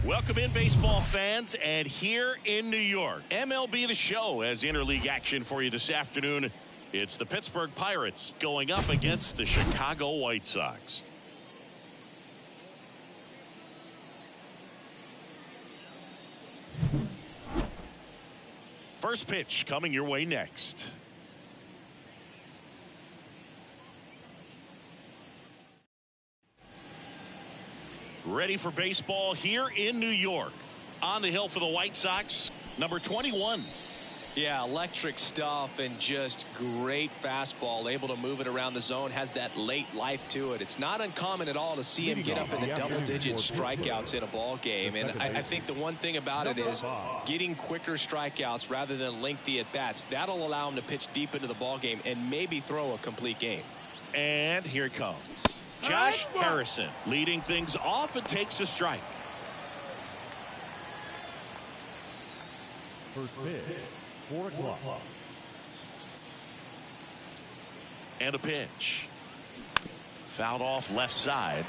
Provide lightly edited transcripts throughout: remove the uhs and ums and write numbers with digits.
Welcome in, baseball fans, and here in New York, MLB The Show has interleague action for you this afternoon. It's the Pittsburgh Pirates going up against the Chicago White Sox. First pitch coming your way next. Ready for baseball here in New York. On the hill for the White Sox, number 21. Yeah, electric stuff and just great fastball. Able to move it around the zone. Has that late life to it. It's not uncommon at all to see him get up in the double-digit strikeouts in a ball game. And I think the one thing about it is getting quicker strikeouts rather than lengthy at-bats. That'll allow him to pitch deep into the ball game and maybe throw a complete game. And here it comes. Josh Harrison leading things off and takes a strike. First pitch, 4 o'clock. And a pitch. Fouled off left side.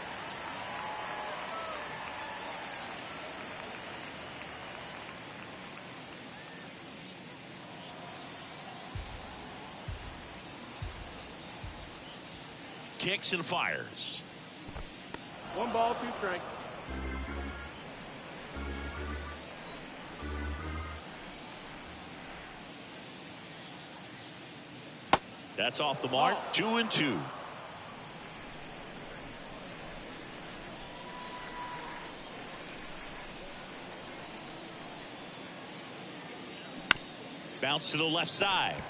Kicks and fires. 1 ball, 2 strikes. That's off the mark. 2-2. Bounce to the left side.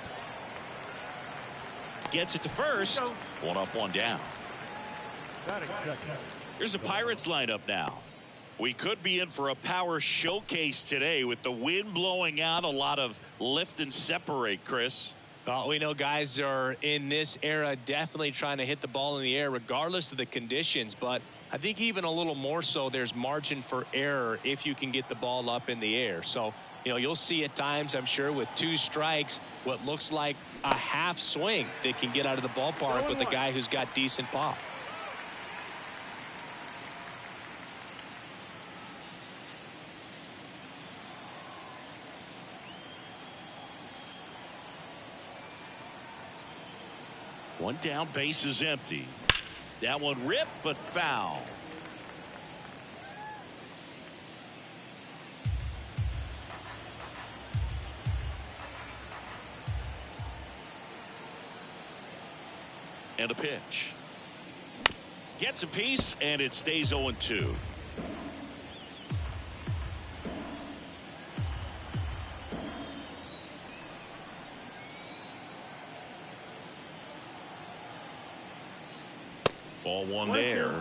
Gets it to first. 1 up, 1 down. Here's the Pirates lineup now. We could be in for a power showcase today with the wind blowing out. A lot of lift and separate, Chris. We know guys are in this era definitely trying to hit the ball in the air regardless of the conditions, but I think even a little more so there's margin for error if you can get the ball up in the air. So, you'll see at times, I'm sure, with 2 strikes, what looks like a half swing that can get out of the ballpark with a guy who's got decent pop. One down, base is empty. That one ripped, but foul. And a pitch. Gets a piece, and it stays 0-2. Ball 1 there.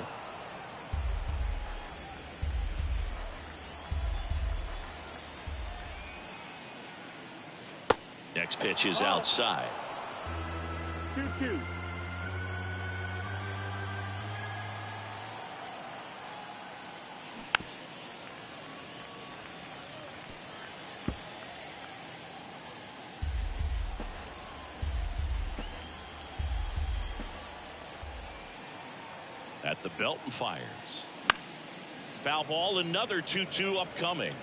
Next pitch is outside. 2-2. At the belt and fires. Foul ball, another 2-2 upcoming.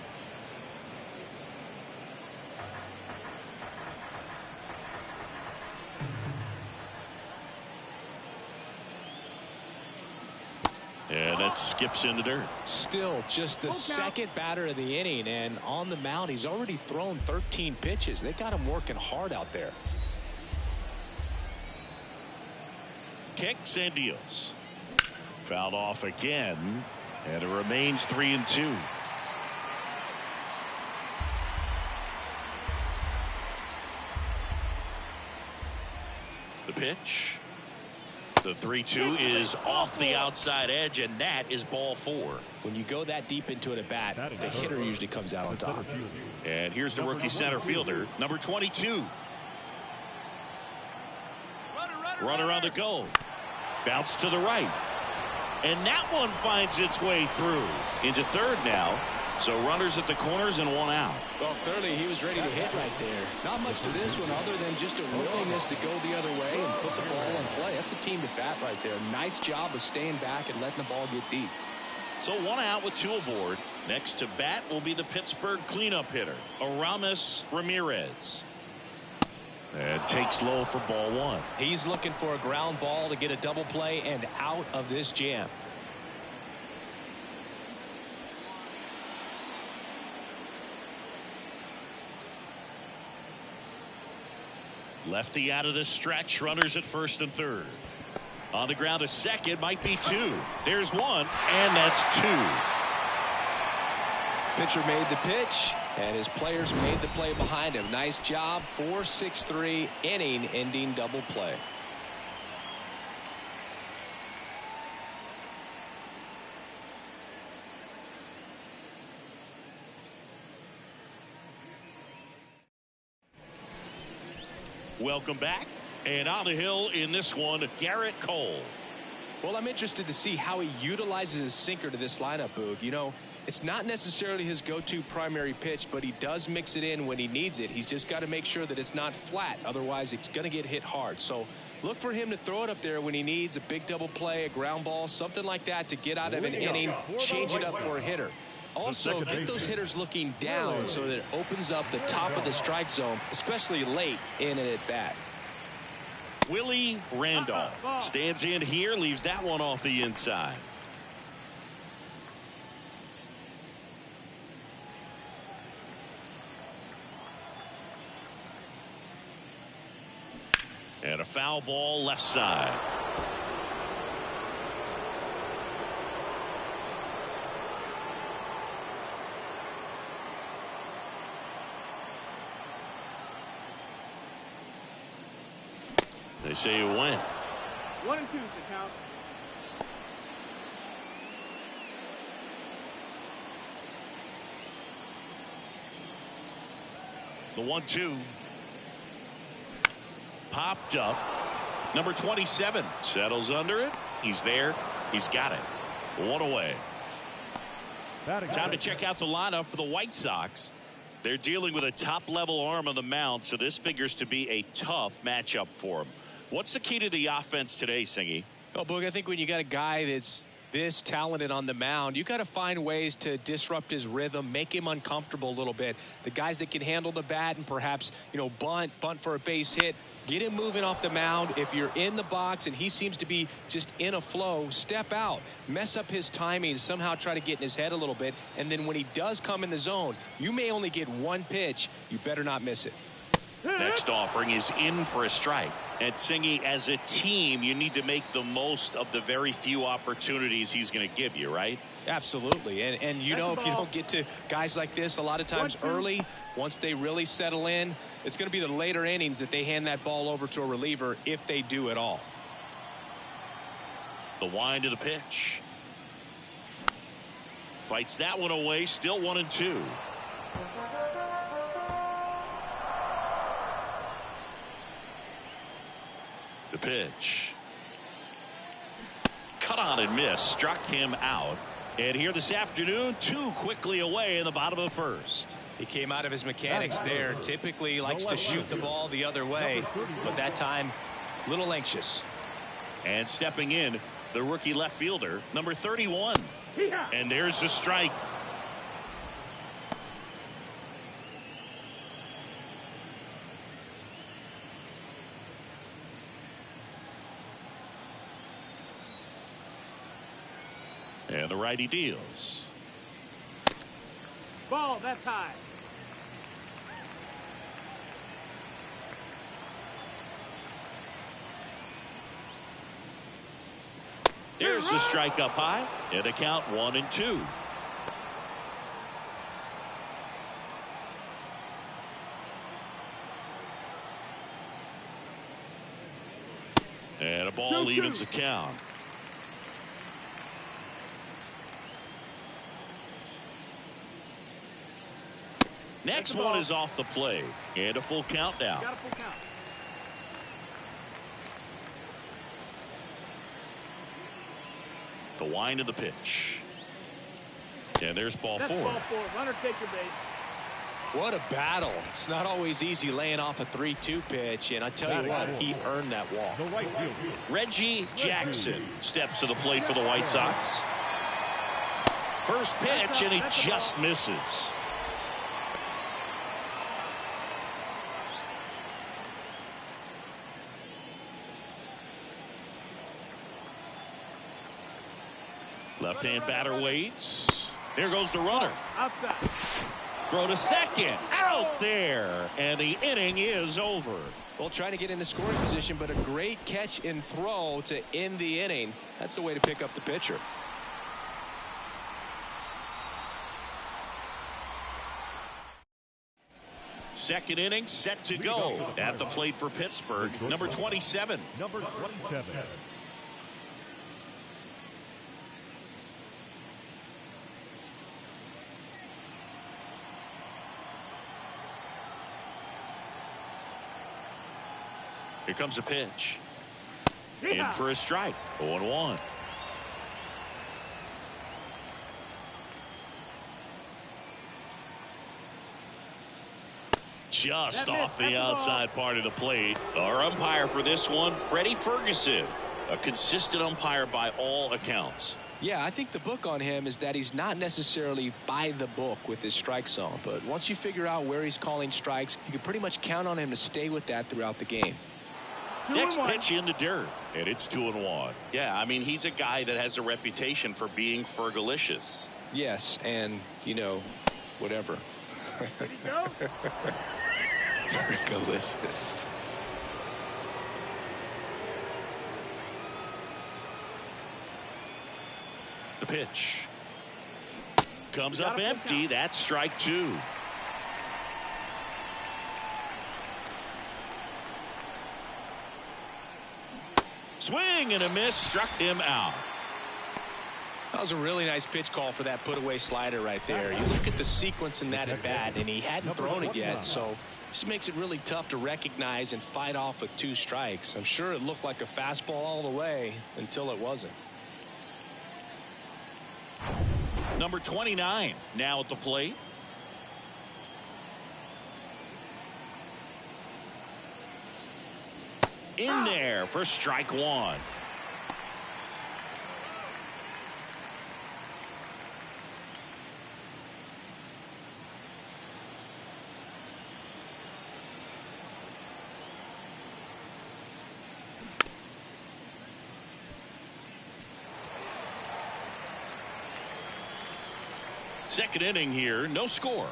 And that skips in the dirt. Still just the second batter of the inning, and on the mound he's already thrown 13 pitches. They got him working hard out there. Kicks and deals. Fouled off again, and it remains 3-2. The pitch. The 3-2 is off the outside edge, and that is ball 4. When you go that deep into it at bat, the hitter usually comes out on top. And here's the rookie center fielder, number 22. Runner on the go. Bounce to the right. And that one finds its way through into third now. So runners at the corners and 1 out. Well, clearly he was ready to hit right there. Not much to this one other than just a willingness to go the other way and put the ball in play. That's a team at bat right there. Nice job of staying back and letting the ball get deep. So 1 out with 2 aboard. Next to bat will be the Pittsburgh cleanup hitter, Aramis Ramirez. And takes low for ball one. He's looking for a ground ball to get a double play and out of this jam. Lefty out of the stretch. Runners at first and third. On the ground to second. Might be two. There's one. And that's two. Pitcher made the pitch, and his players made the play behind him. Nice job. 4-6-3 inning-ending double play. Welcome back. And on the hill in this one, Garrett Cole. Well, I'm interested to see how he utilizes his sinker to this lineup, Boog. You know, it's not necessarily his go-to primary pitch, but he does mix it in when he needs it. He's just got to make sure that it's not flat. Otherwise, it's going to get hit hard. So look for him to throw it up there when he needs a big double play, a ground ball, something like that to get out of an inning, change it up for a hitter. Also, get those hitters looking down so that it opens up the top of the strike zone, especially late in an at-bat. Willie Randolph stands in here, leaves that one off the inside. And a foul ball left side. They say you win. 1 and 2 to count. The 1-2. Popped up. Number 27 settles under it. He's there. He's got it. One away. Time to check out the lineup for the White Sox. They're dealing with a top-level arm on the mound, so this figures to be a tough matchup for them. What's the key to the offense today, Singy? Oh, Boog, I think when you got a guy that's this talented on the mound, you got to find ways to disrupt his rhythm, make him uncomfortable a little bit. The guys that can handle the bat and perhaps, bunt for a base hit, get him moving off the mound. If you're in the box and he seems to be just in a flow, step out, mess up his timing, somehow try to get in his head a little bit. And then when he does come in the zone, you may only get one pitch. You better not miss it. Next offering is in for a strike. And Singy, as a team, you need to make the most of the very few opportunities he's going to give you, right? Absolutely. And if you don't get to guys like this a lot of times early, once they really settle in, it's going to be the later innings that they hand that ball over to a reliever if they do at all. The wind of the pitch. Fights that one away. Still 1-2. The pitch. Cut on and miss. Struck him out. And here this afternoon, 2 quickly away in the bottom of the first. He came out of his mechanics there. Typically likes to shoot the ball the other way, but that time a little anxious. And stepping in, the rookie left fielder, number 31. And there's the strike. And the righty deals. Ball, that's high. There's the strike up high. And the count 1-2. And a ball evens the count. Next one is off the plate. And a full count now. Got a full count. The wind of the pitch. And there's ball 4. Ball 4. Runner take your base. What a battle. It's not always easy laying off a 3-2 pitch, and I tell you what, he earned that walk. Reggie Jackson steps to the plate for the White Sox. First pitch, and he just misses. Left-hand batter waits. There goes the runner. Outside. Throw to second. Out there. And the inning is over. Well, trying to get into scoring position, but a great catch and throw to end the inning. That's the way to pick up the pitcher. Second inning set to go. At the plate for Pittsburgh, number 27. Number 27. Here comes a pitch. In for a strike. 0-1. Just off the outside part of the plate. Our umpire for this one, Freddie Ferguson. A consistent umpire by all accounts. Yeah, I think the book on him is that he's not necessarily by the book with his strike zone. But once you figure out where he's calling strikes, you can pretty much count on him to stay with that throughout the game. Next pitch in the dirt, and it's 2-1. Yeah, I mean, he's a guy that has a reputation for being Fergalicious. Yes, and, you know, whatever. Ready to go? Fergalicious. The pitch. Comes up empty. That's strike two. Swing and a miss, struck him out. That was a really nice pitch call for that put-away slider right there. You look at the sequence in that at-bat, and he hadn't thrown it yet, so this makes it really tough to recognize and fight off with two strikes. I'm sure it looked like a fastball all the way until it wasn't. Number 29 now at the plate. In there for strike one. Second inning here, no score.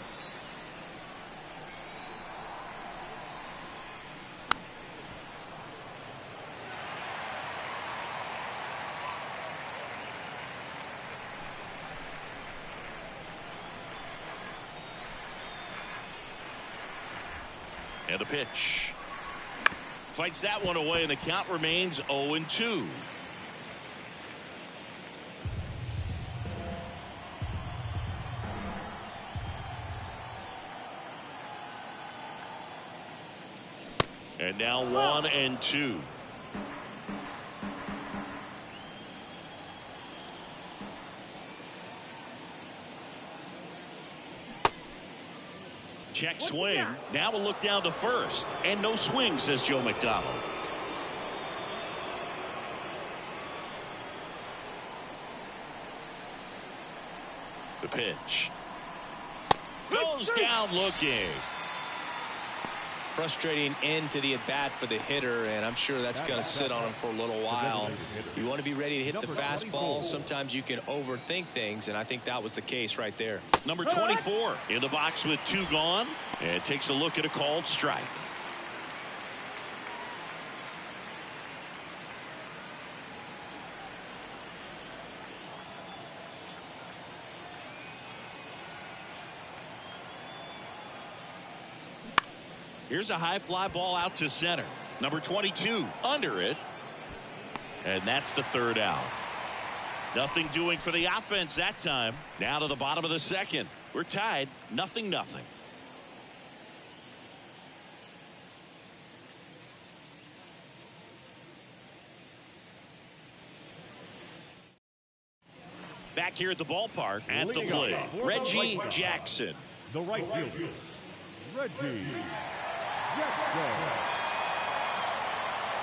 And a pitch. Fights that one away, and the count remains 0-2. And now 1-2. Check swing. Now we'll look down to first. And no swing, says Joe McDonald. The pitch. Goes down looking. Frustrating end to the at-bat for the hitter, and I'm sure that's going to sit on him for a little while. You want to be ready to hit the fastball. Sometimes you can overthink things, and I think that was the case right there. Number 24 in the box with two gone, and takes a look at a called strike. Here's a high fly ball out to center. Number 22 under it. And that's the third out. Nothing doing for the offense that time. Now to the bottom of the second. We're tied 0-0. Back here at the ballpark at the plate, Reggie Jackson. The right fielder, Reggie Jackson.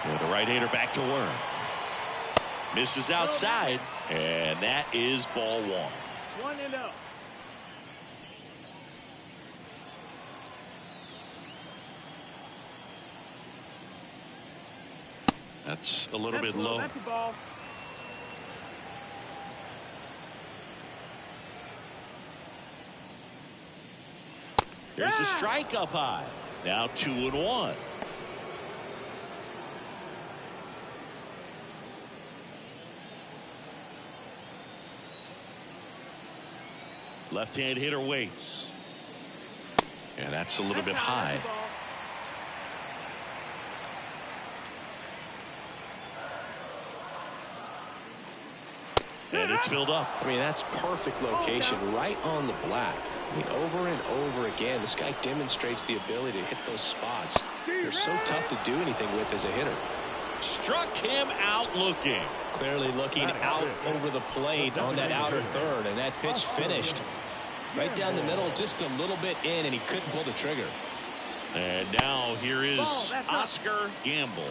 With the right-hander back to work. Misses outside, and that is ball one. 1-0. That's a little bit low. That's the ball. There's the strike up high. Now 2-1. Left-hand hitter waits. And that's a little bit high. And it's filled up. I mean, that's perfect location, right on the black. I mean, over and over again, this guy demonstrates the ability to hit those spots. They're so tough to do anything with as a hitter. Struck him out looking. Clearly looking out over the plate on that outer third, and that pitch finished right down the middle, just a little bit in, and he couldn't pull the trigger. And now here is Oscar Gamble.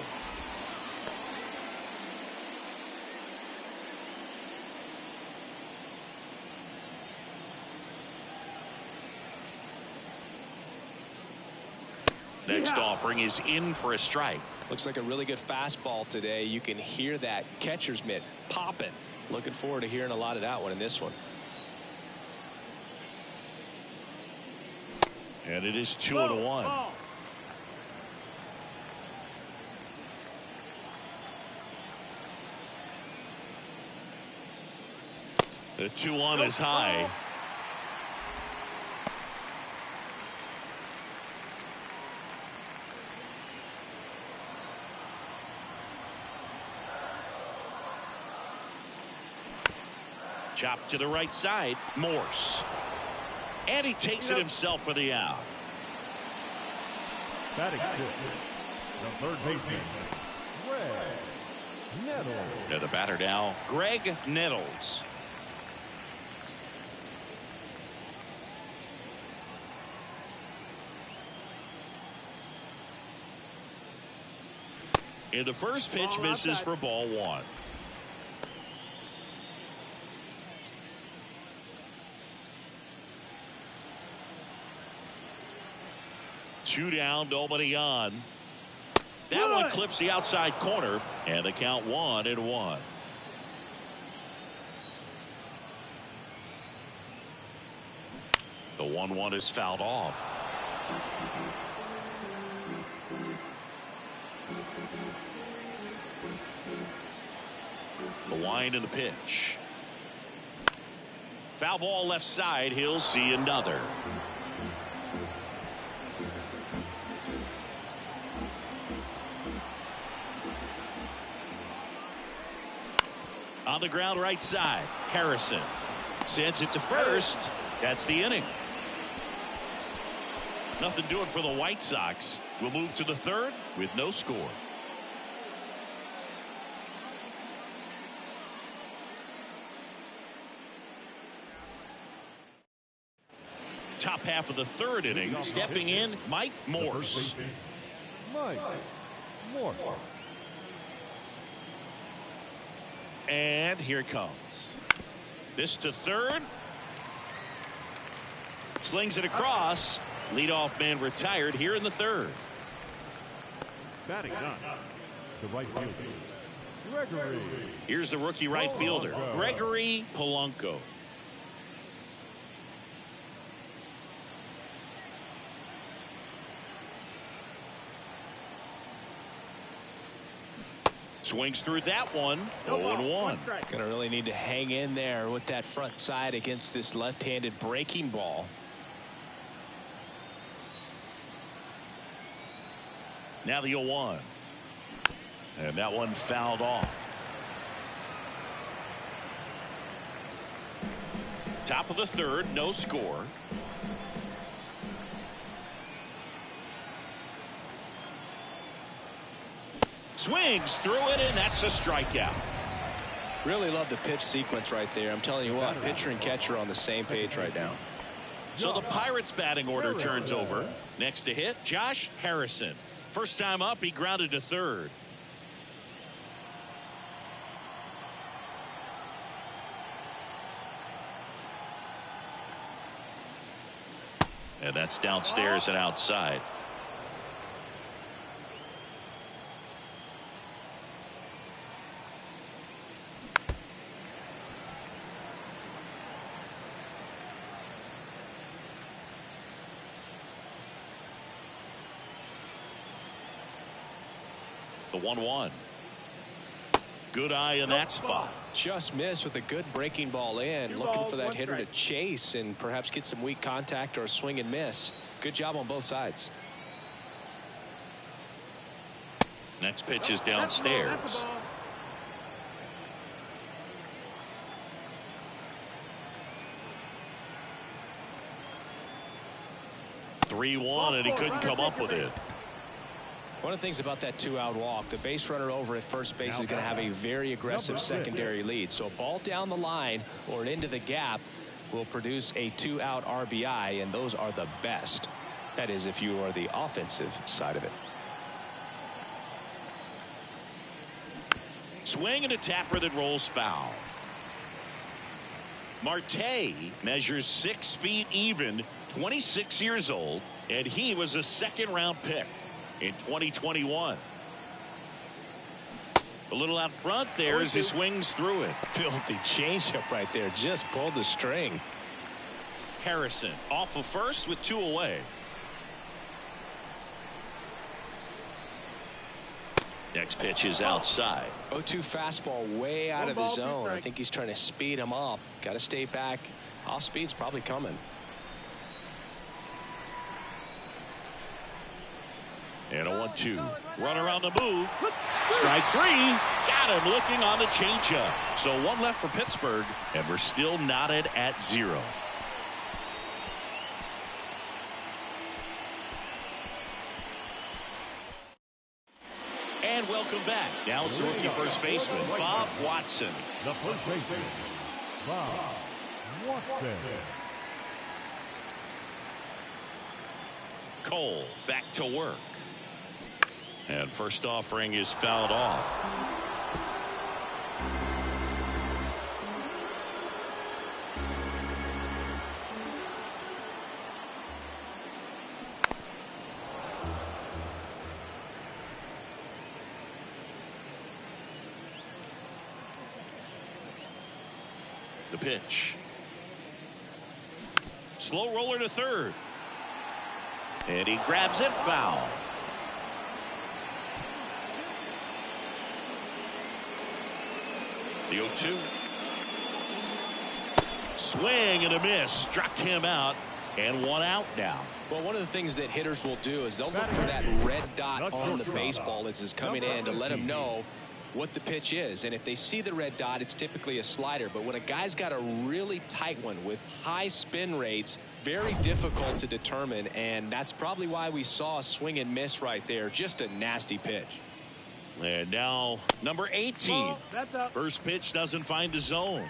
Next offering is in for a strike. Looks like a really good fastball today. You can hear that catcher's mitt popping. Looking forward to hearing a lot of that one in this one. And it is 2-1. The 2-1 is high. Chop to the right side. Morse. And he takes it himself for the out. Batting sixth, the third baseman, Greg Nettles. And the batter now, Greg Nettles. And the first pitch misses for ball one. Two down, nobody on. That one clips the outside corner, and the count 1-1. The 1-1 is fouled off. The wind and the pitch. Foul ball left side. He'll see another. On the ground right side. Harrison sends it to first. That's the inning. Nothing doing for the White Sox. We'll move to the third with no score. Top half of the third inning. Stepping in, Mike Morse. Mike Morse. And here it comes. This to third. Slings it across. Leadoff man retired here in the third. Batting done. The right fielder, Gregory. Here's the rookie right fielder, Gregory Polanco. Swings through that one. 0-1. Gonna really need to hang in there with that front side against this left-handed breaking ball. Now the 0-1. And that one fouled off. Top of the third, no score. Swings through it, and that's a strikeout. Really love the pitch sequence right there. I'm telling you what, pitcher and catcher on the same page right now. So the Pirates batting order turns over. Next to hit, Josh Harrison. First time up, he grounded to third. And that's downstairs and outside. The 1-1. Good eye in that spot. Just missed with a good breaking ball in. Looking for that hitter to chase and perhaps get some weak contact or a swing and miss. Good job on both sides. Next pitch is downstairs. 3-1, and he couldn't come up with it. One of the things about that 2-out walk, the base runner over at first base is going to have a very aggressive secondary lead. So a ball down the line or into the gap will produce a 2-out RBI, and those are the best. That is, if you are the offensive side of it. Swing and a tapper that rolls foul. Marte measures 6 feet even, 26 years old, and he was a second-round pick in 2021. A little out front there as he swings through it. Filthy changeup right there. Just pulled the string. Harrison off of first with 2 away. Next pitch is outside. 0-2 fastball way out of the zone. I think he's trying to speed him up. Got to stay back. Off speed's probably coming. And a 1-2. Runner on the move. Strike 3. Got him looking on the changeup. So 1 left for Pittsburgh, and we're still knotted at 0. And welcome back. Now it's the rookie first baseman, Bob Watson. The first baseman, Bob Watson. Cole back to work. And first offering is fouled off. The pitch. Slow roller to third. And he grabs it foul. The 0-2. Swing and a miss. Struck him out. And 1 out now. Well, one of the things that hitters will do is they'll look for that red dot on the baseball as it's coming in to let them know what the pitch is. And if they see the red dot, it's typically a slider. But when a guy's got a really tight one with high spin rates, very difficult to determine. And that's probably why we saw a swing and miss right there. Just a nasty pitch. And now number 18. First pitch doesn't find the zone.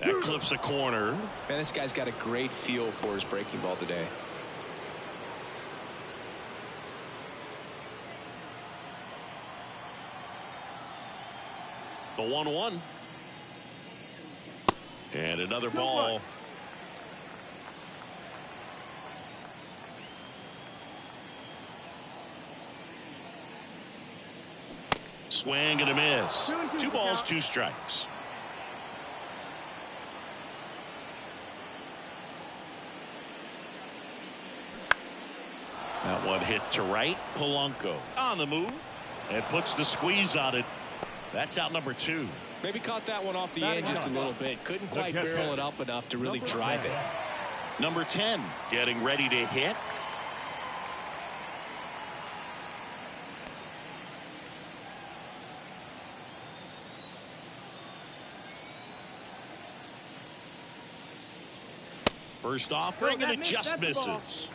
That clips a corner. Man, this guy's got a great feel for his breaking ball today. The 1-1. And another ball. Swing and a miss. 2 balls, 2 strikes. That one hit to right. Polanco on the move and puts the squeeze on it. That's out number 2. Maybe caught that one off the end just a little bit. Couldn't quite barrel it up enough to really drive it. Number 10 getting ready to hit. First offering and it just misses.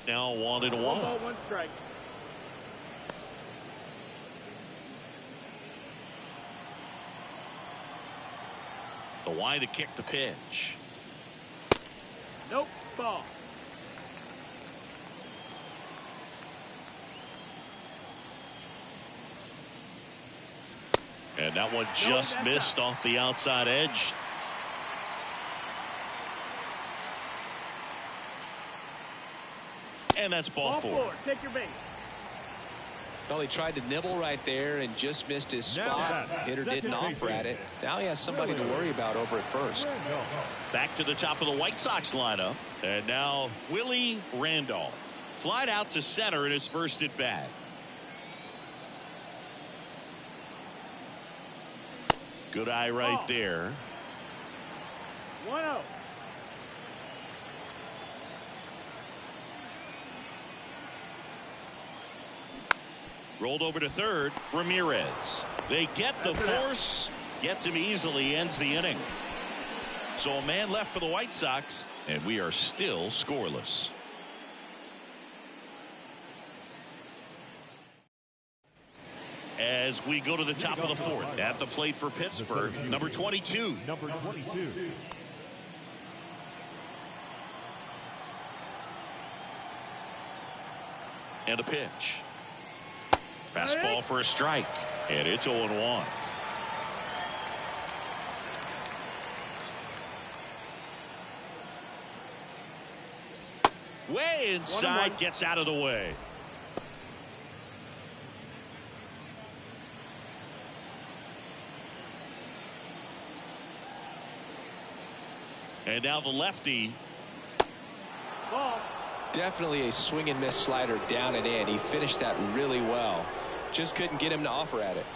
Now 1-1. 1 strike. The wide to kick the pitch. Nope. Ball. And that one just missed off the outside edge. And that's ball four. Take your base. Well, he tried to nibble right there and just missed his spot. Hitter didn't offer at it. Now he has somebody to worry about over at first. Back to the top of the White Sox lineup. And now Willie Randolph. Flied out to center in his first at bat. Good eye right there. 1-0. Rolled over to third. Ramirez. They get the force. Gets him easily. Ends the inning. So a man left for the White Sox. And we are still scoreless. As we go to the top of the fourth. At the plate for Pittsburgh. Number 22. Number 22. And a pitch. Fastball for a strike. And it's 0-1. Way inside. Gets out of the way. And now the lefty. Ball. Definitely a swing and miss slider down and in. He finished that really well. Just couldn't get him to offer at it.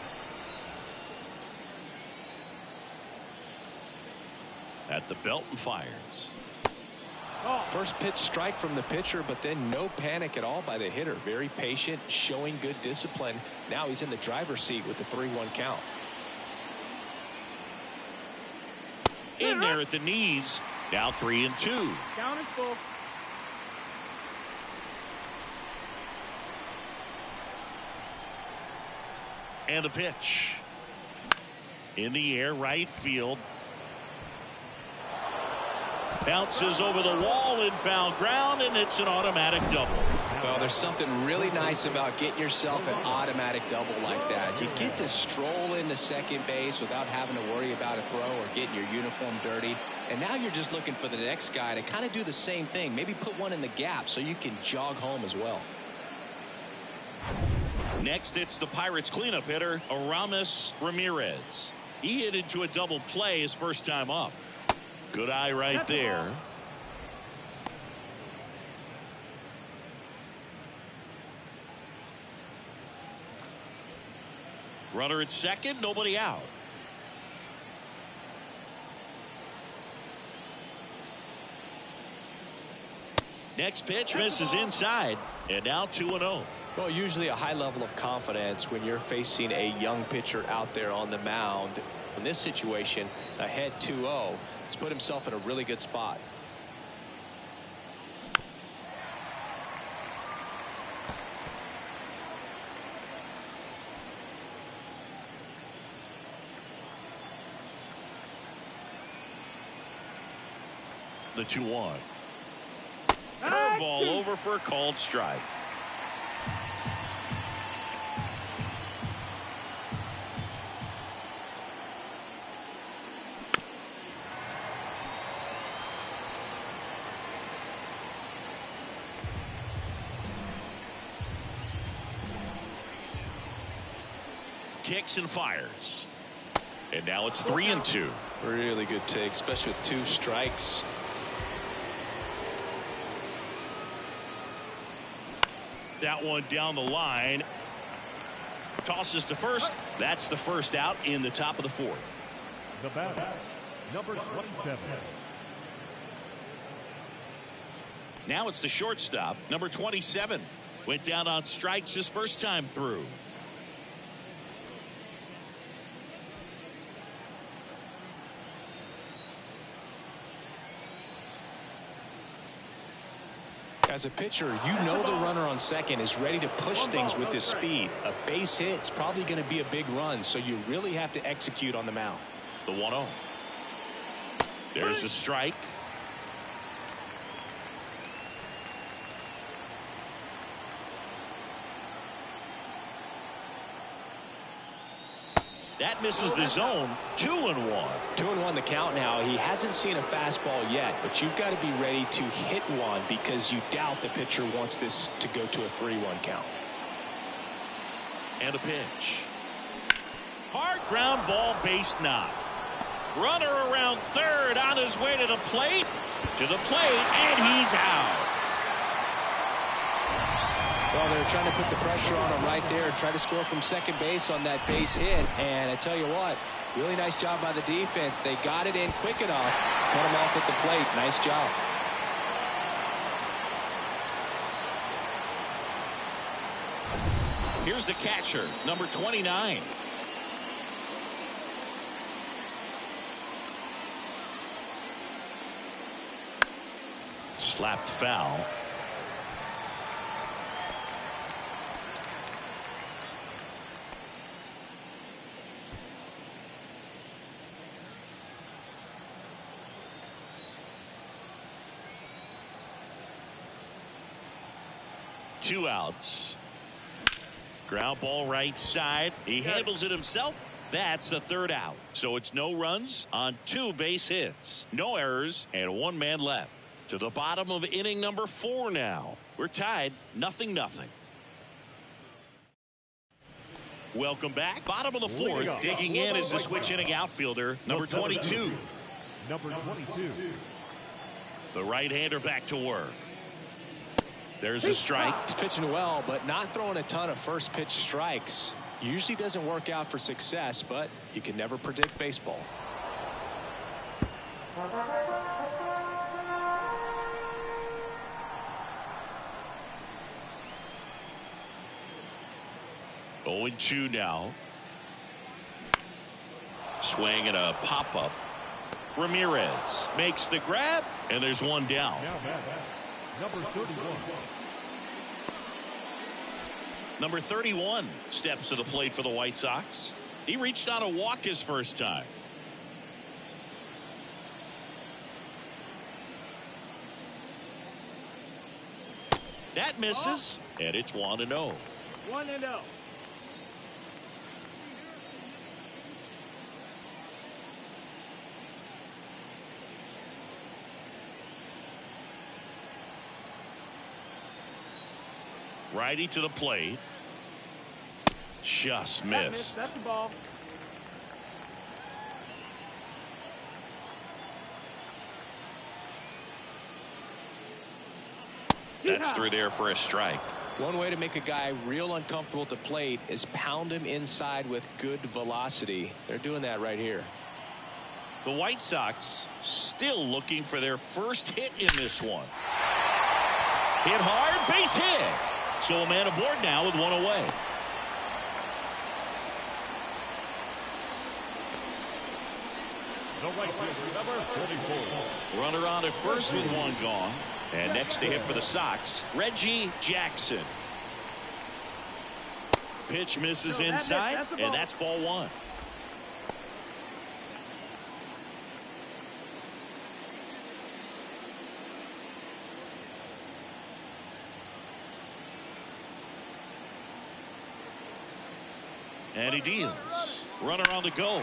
At the belt and fires. First pitch strike from the pitcher, but then no panic at all by the hitter. Very patient, showing good discipline. Now he's in the driver's seat with the 3-1 count. In there at the knees. Now 3-2. Count is full. And the pitch. In the air, right field. Bounces over the wall in foul ground, and it's an automatic double. Well, there's something really nice about getting yourself an automatic double like that. You get to stroll into second base without having to worry about a throw or getting your uniform dirty. And now you're just looking for the next guy to kind of do the same thing. Maybe put one in the gap so you can jog home as well. Next, it's the Pirates cleanup hitter, Aramis Ramirez. He hit into a double play his first time up. Good eye right there. Runner at second, nobody out. Next pitch misses inside, and now 2-0. Well, usually a high level of confidence when you're facing a young pitcher out there on the mound. In this situation, ahead 2-0, he's put himself in a really good spot. The 2-1. Curveball over for a called strike. Kicks and fires. And now it's 3-2. Really good take, especially with 2 strikes. That one down the line. Tosses to first. That's the first out in the top of the fourth. The batter, number 27. Now it's the shortstop, number 27. Went down on strikes his first time through. As a pitcher, you know the runner on second is ready to push things with his speed. A base hit's probably going to be a big run, so you really have to execute on the mound. The 1-0. There's the strike. That misses the zone. 2-1. 2-1 the count now. He hasn't seen a fastball yet, but you've got to be ready to hit one because you doubt the pitcher wants this to go to a 3-1 count. And a pitch. Hard ground ball, base knock. Runner around third on his way to the plate. And he's out. Well, they're trying to put the pressure on him right there and try to score from second base on that base hit. And I tell you what, really nice job by the defense. They got it in quick enough. Cut him off at the plate. Nice job. Here's the catcher, number 29. Slapped foul. Two outs. Ground ball right side. He handles it himself. That's the third out. So it's no runs on 2 base hits. No errors and 1 man left. To the bottom of inning number 4 now. We're tied 0-0. Welcome back. Bottom of the 4th. Digging in is the switch inning outfielder, number 22. Number 22. The right-hander back to work. There's a strike. He's pitching well, but not throwing a ton of first pitch strikes. Usually doesn't work out for success, but you can never predict baseball. Oh, 0-2 now. Swing and a pop-up. Ramirez makes the grab, and there's one down. Now number 31. Number 31 steps to the plate for the White Sox. He reached on a walk his first time. That misses, and it's 1-0. 1-0. Righty to the plate. Just missed. That's the ball. That's through there for a strike. One way to make a guy real uncomfortable at the plate is pound him inside with good velocity. They're doing that right here. The White Sox still looking for their first hit in this one. Hit hard, base hit. So a man aboard now with 1 away. The right fielder, number 44. Runner on at first with 1 gone. And next to hit for the Sox, Reggie Jackson. Pitch misses inside, and that's ball 1. And he deals. Runner on the go.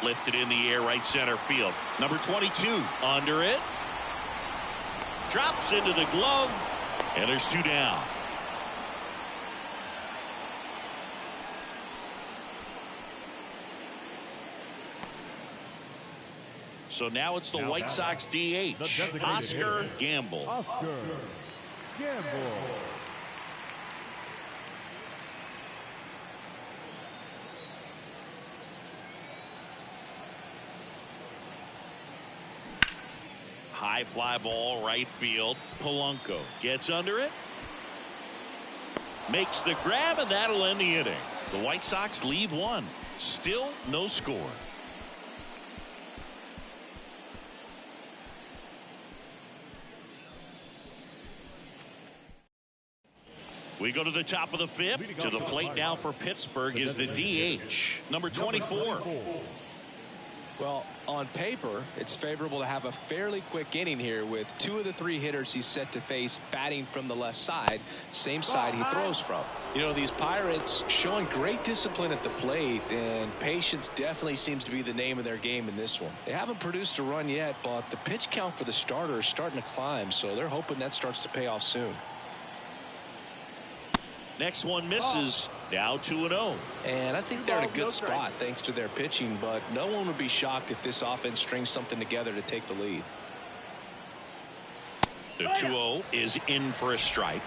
Lifted in the air, right center field. Number 22 under it. Drops into the glove. And there's 2 down. So now it's the White Sox DH, Oscar Gamble. Oscar Gamble. High fly ball, right field. Polanco gets under it. Makes the grab, and that'll end the inning. The White Sox lead 1. Still no score. We go to the top of the 5th. To the plate now for Pittsburgh is the DH, number 24. Well, on paper, it's favorable to have a fairly quick inning here with 2 of the 3 hitters he's set to face batting from the left side, same side he throws from. You know, these Pirates showing great discipline at the plate, and patience definitely seems to be the name of their game in this one. They haven't produced a run yet, but the pitch count for the starter is starting to climb, so they're hoping that starts to pay off soon. Next one misses. Now 2-0. And I think they're in a good spot thanks to their pitching, but no one would be shocked if this offense strings something together to take the lead. The 2-0 is in for a strike.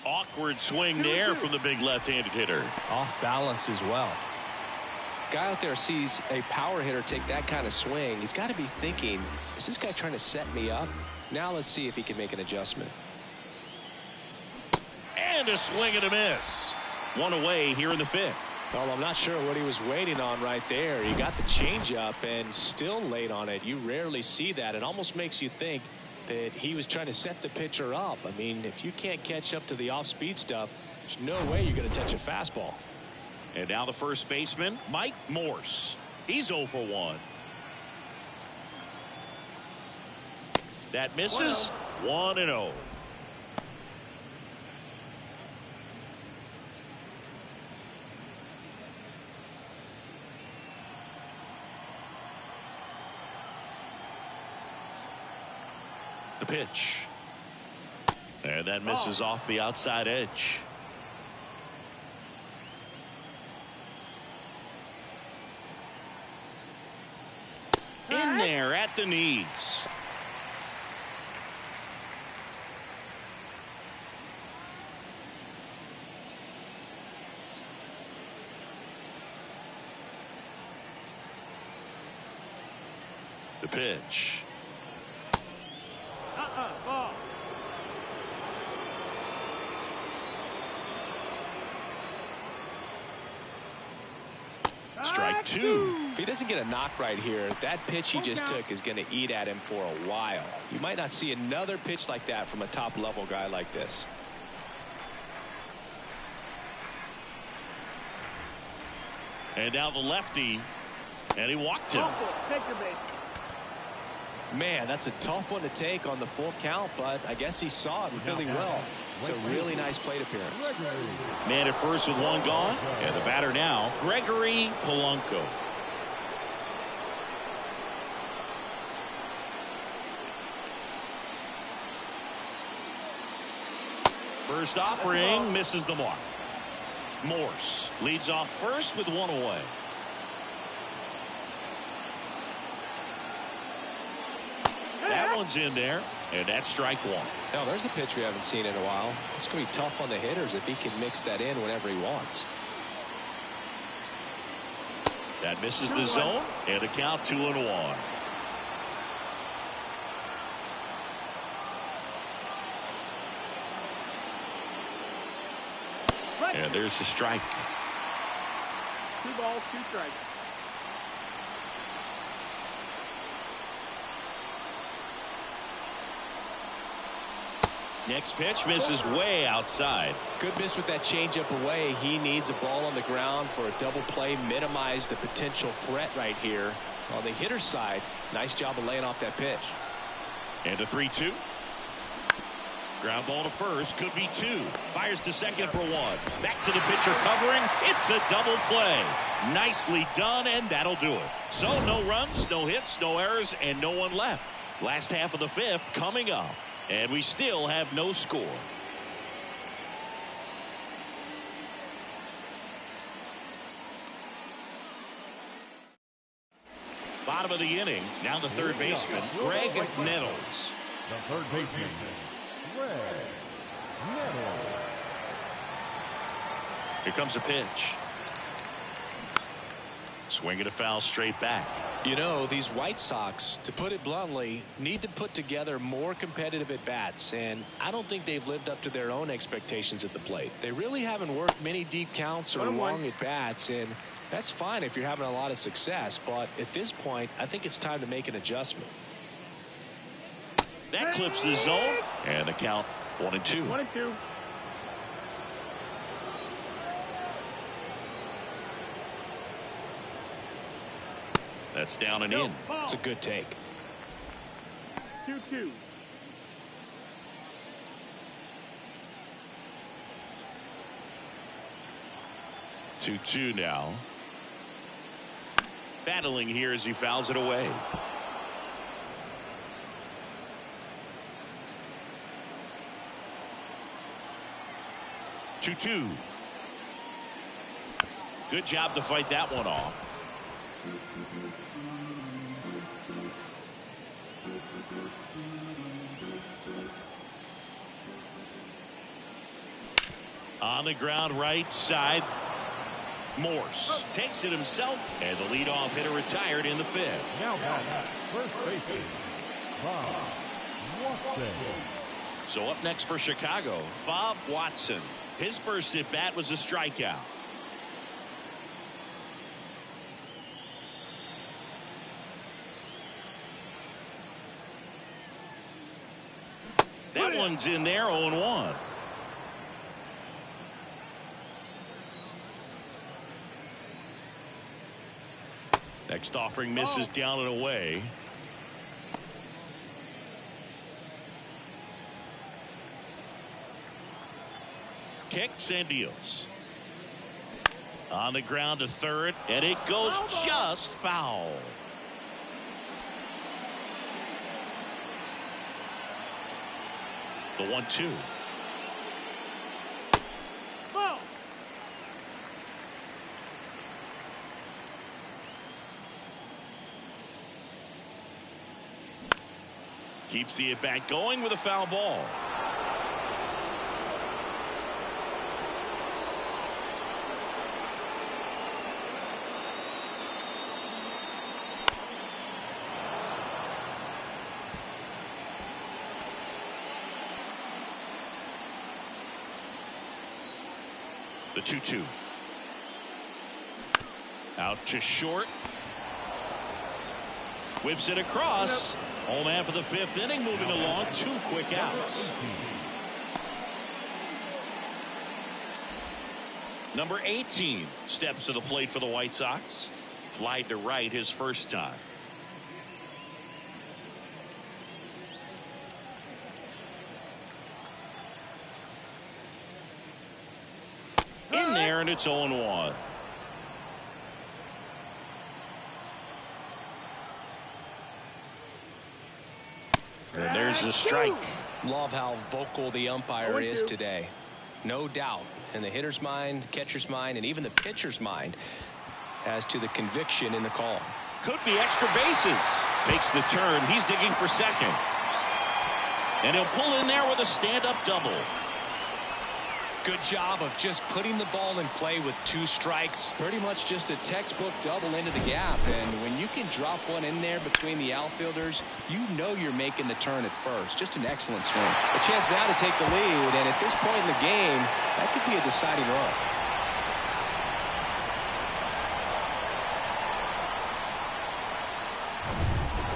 Awkward swing there from the big left-handed hitter. Off balance as well. Guy out there sees a power hitter take that kind of swing. He's got to be thinking, is this guy trying to set me up? Now let's see if he can make an adjustment. And a swing and a miss. One away here in the 5th. Well, I'm not sure what he was waiting on right there. He got the changeup and still late on it. You rarely see that. It almost makes you think that he was trying to set the pitcher up. I mean, if you can't catch up to the off-speed stuff, there's no way you're going to touch a fastball. And now the first baseman, Mike Morse. He's 0 for 1. That misses. 1-0. The pitch. And that misses off the outside edge. In there at the knees. The pitch. Ball. Strike 2. If he doesn't get a knock right here, that pitch he just took is going to eat at him for a while. You might not see another pitch like that from a top level guy like this. And now the lefty, and he walked him. Take your base. Man, that's a tough one to take on the full count, but I guess he saw it really well. It's a really nice plate appearance. Man at first with 1 gone, and the batter now, Gregory Polanco. First offering misses the mark. Morse leads off first with 1 away. That one's in there, and that's strike 1. Now, there's a pitch we haven't seen in a while. It's going to be tough on the hitters if he can mix that in whenever he wants. That misses the zone, and a count 2-1. And there's the strike. 2 balls, 2 strikes. Next pitch misses way outside. Good miss with that changeup away. He needs a ball on the ground for a double play, minimize the potential threat right here. On the hitter's side, nice job of laying off that pitch. And a 3-2. Ground ball to first, could be 2. Fires to second for 1. Back to the pitcher covering. It's a double play. Nicely done, and that'll do it. So no runs, no hits, no errors, and no one left. Last half of the 5th coming up. And we still have no score. Bottom of the inning. Now the third baseman, Greg Nettles. The third baseman, Greg Nettles. Here comes a pitch. Swing and a foul straight back. You know, these White Sox, to put it bluntly, need to put together more competitive at-bats, and I don't think they've lived up to their own expectations at the plate. They really haven't worked many deep counts or long at-bats, and That's fine if you're having a lot of success, but at this point, I think it's time to make an adjustment. That clips the zone, and the count 1-2. 1-2. That's down and in. It's a good take. 2-2. Two now. Battling here as he fouls it away. Two. Good job to fight that one off. On the ground right side. Morse takes it himself, and the leadoff hitter retired in the fifth. Now back, first baseman, Bob Watson. So up next for Chicago, Bob Watson. His first at bat was a strikeout. That one's in there, 0-1. Next offering misses down and away. Kicks and deals. On the ground to third, and it goes just foul. The 1-2. Keeps the at-bat going with a foul ball. The 2-2. Out to short. Whips it across. Home half of the fifth inning, moving along. 2 quick outs. Number 18 steps to the plate for the White Sox. Flied to right his first time. In there, and it's 0-1. And there's the strike. Love how vocal the umpire is today. No doubt in the hitter's mind, catcher's mind, and even the pitcher's mind as to the conviction in the call. Could be extra bases. Takes the turn. He's digging for second. And he'll pull in there with a stand-up double. Good job of just putting the ball in play with 2 strikes. Pretty much just a textbook double into the gap. And when you can drop one in there between the outfielders, you know you're making the turn at first. Just an excellent swing. A chance now to take the lead. And at this point in the game, that could be a deciding run.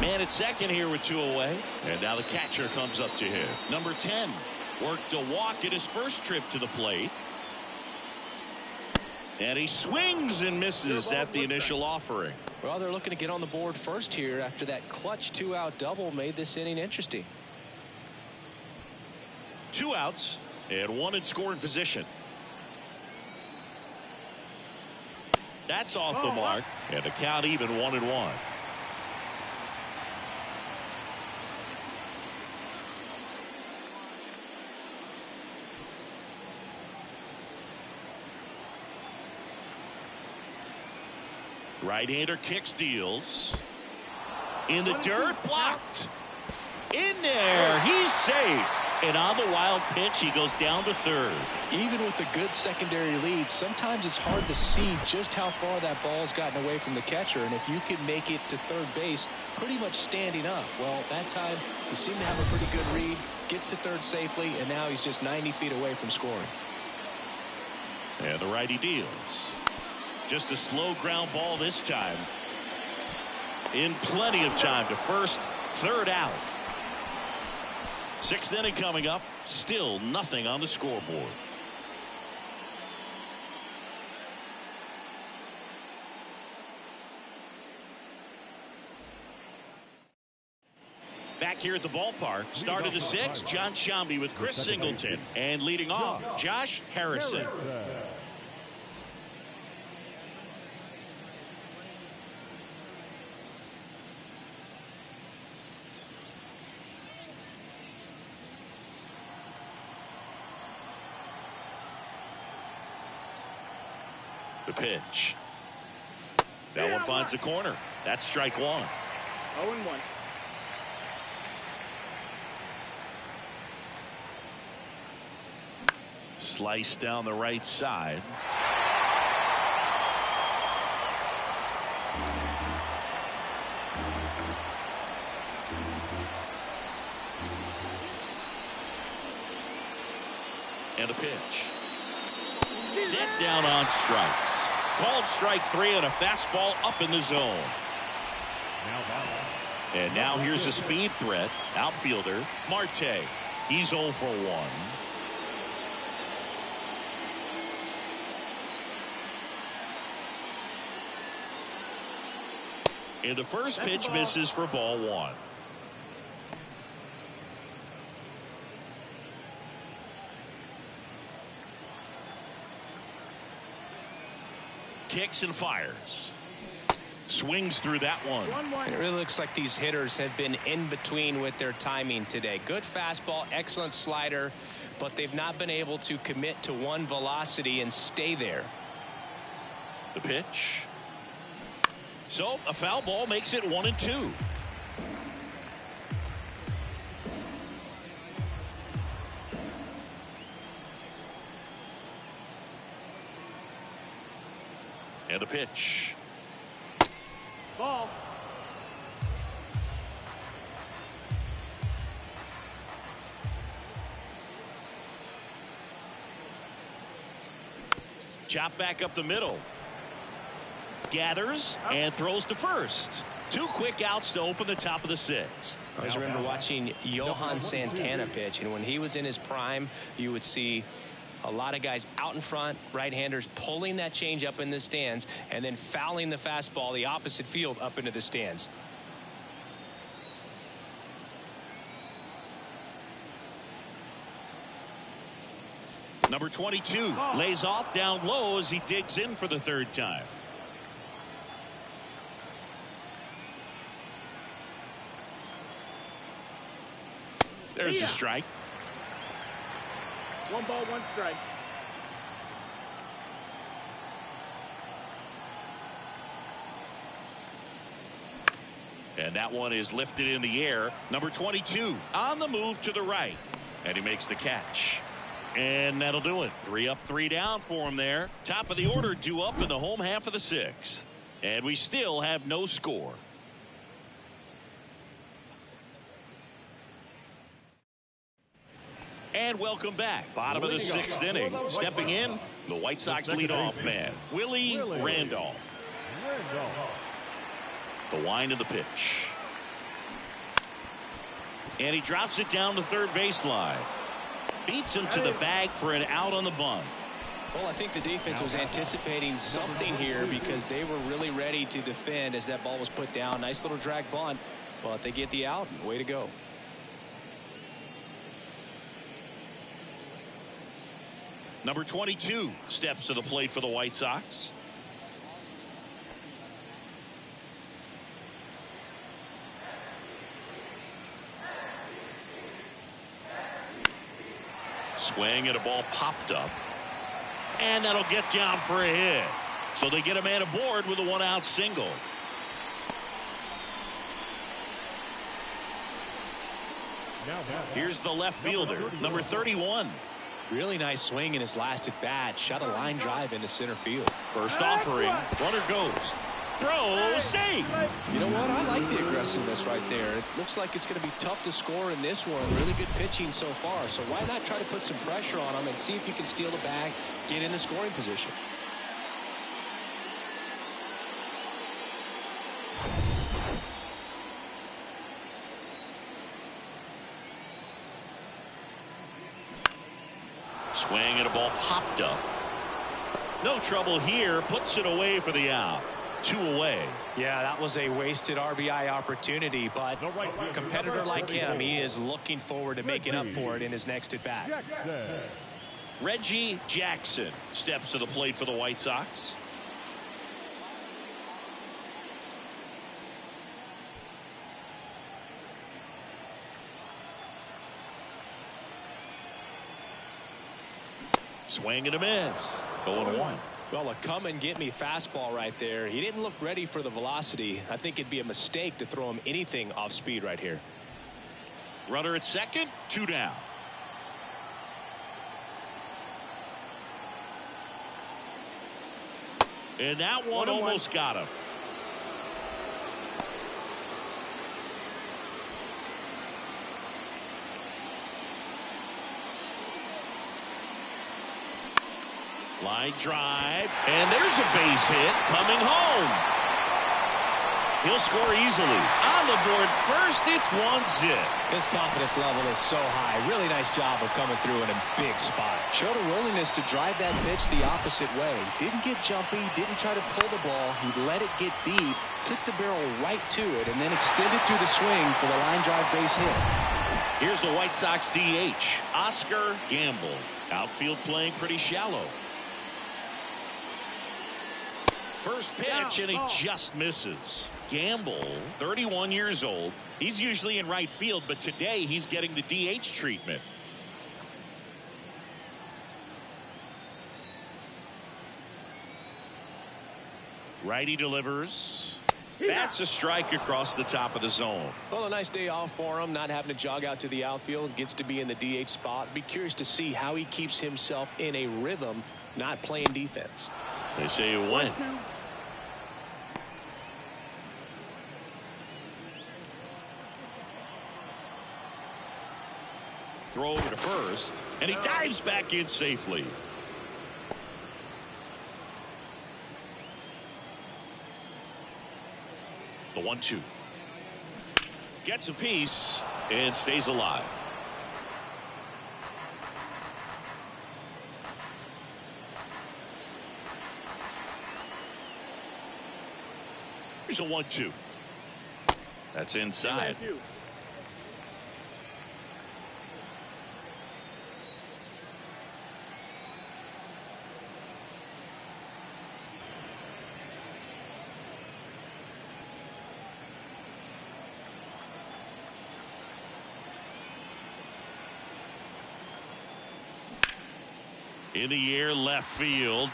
Man at second here with 2 away. And now the catcher comes up to him. Number 10. Worked a walk at his first trip to the plate. And he swings and misses at the initial offering. Well, they're looking to get on the board first here after that clutch 2-out double made this inning interesting. 2 outs and 1 in scoring position. That's off the mark, and the count even 1-1. Right-hander kicks, deals. In the dirt, blocked. In there, he's safe. And on the wild pitch, he goes down to third. Even with a good secondary lead, sometimes it's hard to see just how far that ball's gotten away from the catcher. And if you can make it to third base pretty much standing up, well, that time he seemed to have a pretty good read, gets to third safely, and now he's just 90 feet away from scoring. And the righty deals. Just a slow ground ball this time. In plenty of time to first, third out. Sixth inning coming up. Still nothing on the scoreboard. Back here at the ballpark, start of the sixth, John Shambi with Chris Singleton. And leading off, Josh Harrison. The pitch. That one finds the corner. That's strike one. 0-1. Slice down the right side. And a pitch. Set down on strikes. Called strike three on a fastball up in the zone. And now here's a speed threat. Outfielder Marte. He's 0 for 1. And the first pitch misses for ball one. Kicks and fires. Swings through that one. It really looks like these hitters have been in between with their timing today. Good fastball, excellent slider, but they've not been able to commit to one velocity and stay there. The pitch. So a foul ball makes it 1-2. And a pitch. Ball. Chop back up the middle. Gathers and throws to first. 2 quick outs to open the top of the sixth. I always remember watching Johan Santana pitch, and when he was in his prime, you would see a lot of guys out in front, right-handers pulling that change up in the stands and then fouling the fastball the opposite field up into the stands. Number 22 lays off down low as he digs in for the third time. There's a strike. 1 ball, 1 strike. And that one is lifted in the air. Number 22 on the move to the right. And he makes the catch. And that'll do it. 3 up, 3 down for him there. Top of the order due up in the home half of the sixth. And we still have no score. And welcome back. Bottom of the sixth inning. Stepping in, the White Sox leadoff man, Willie Randolph. The wind of the pitch. And he drops it down the third baseline. Beats him to the bag for an out on the bunt. Well, I think the defense was anticipating something here because they were really ready to defend as that ball was put down. Nice little drag bunt, but they get the out. Way to go. Number 22 steps to the plate for the White Sox. Swing and a ball popped up. And that'll get down for a hit. So they get a man aboard with a 1-out single. Here's the left fielder, number 31. Really nice swing in his last at bat. Shot a line drive into center field. First offering. Runner goes. Throw. Save. You know what? I like the aggressiveness right there. It looks like it's going to be tough to score in this one. Really good pitching so far. So why not try to put some pressure on him and see if you can steal the bag, get in a scoring position. Swing and a ball popped up. No trouble here. Puts it away for the out. 2 away. Yeah, that was a wasted RBI opportunity, but a competitor like him, he is looking forward to making up for it in his next at bat. Reggie Jackson steps to the plate for the White Sox. Swing and a miss. 0-1. Well, a come and get me fastball right there. He didn't look ready for the velocity. I think it'd be a mistake to throw him anything off speed right here. Runner at second, 2 down. And that one almost got him. Line drive, and there's a base hit coming home. He'll score easily. On the board first, it's 1-0. His confidence level is so high. Really nice job of coming through in a big spot. Showed a willingness to drive that pitch the opposite way. Didn't get jumpy, didn't try to pull the ball. He let it get deep, took the barrel right to it, and then extended through the swing for the line drive base hit. Here's the White Sox DH, Oscar Gamble. Outfield playing pretty shallow. First pitch, and he just misses. Gamble, 31 years old. He's usually in right field, but today he's getting the DH treatment. Righty delivers. That's a strike across the top of the zone. Well, a nice day off for him, not having to jog out to the outfield. Gets to be in the DH spot. Be curious to see how he keeps himself in a rhythm, not playing defense. They say you win. Throw over to first, and he dives back in safely. The 1-2. Gets a piece and stays alive. Here's a 1-2. That's inside. In the air, left field.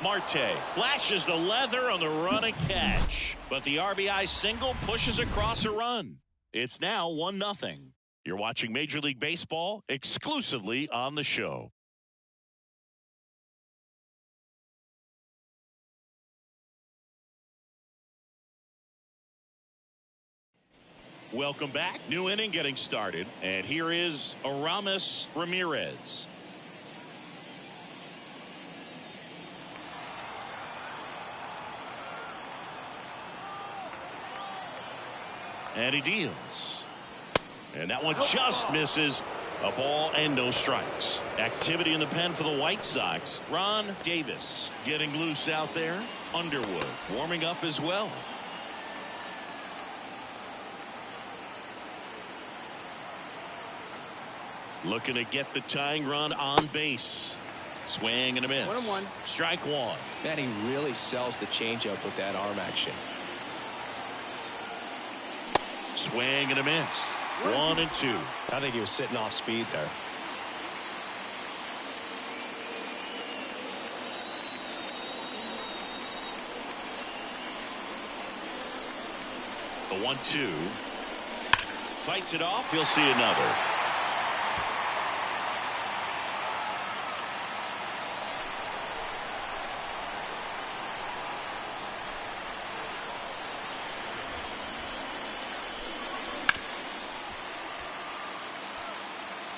Marte flashes the leather on the run and catch, but the RBI single pushes across a run. It's now 1-0. You're watching Major League Baseball exclusively on the show. Welcome back. New inning getting started, and here is Aramis Ramirez. And he deals. And that one just misses. A ball and no strikes. Activity in the pen for the White Sox. Ron Davis getting loose out there. Underwood warming up as well. Looking to get the tying run on base. Swing and a miss. 1-1. Strike one. Man, he really sells the changeup with that arm action. Swing and a miss. 1-2. I think he was sitting off speed there. The 1-2. Fights it off. He'll see another.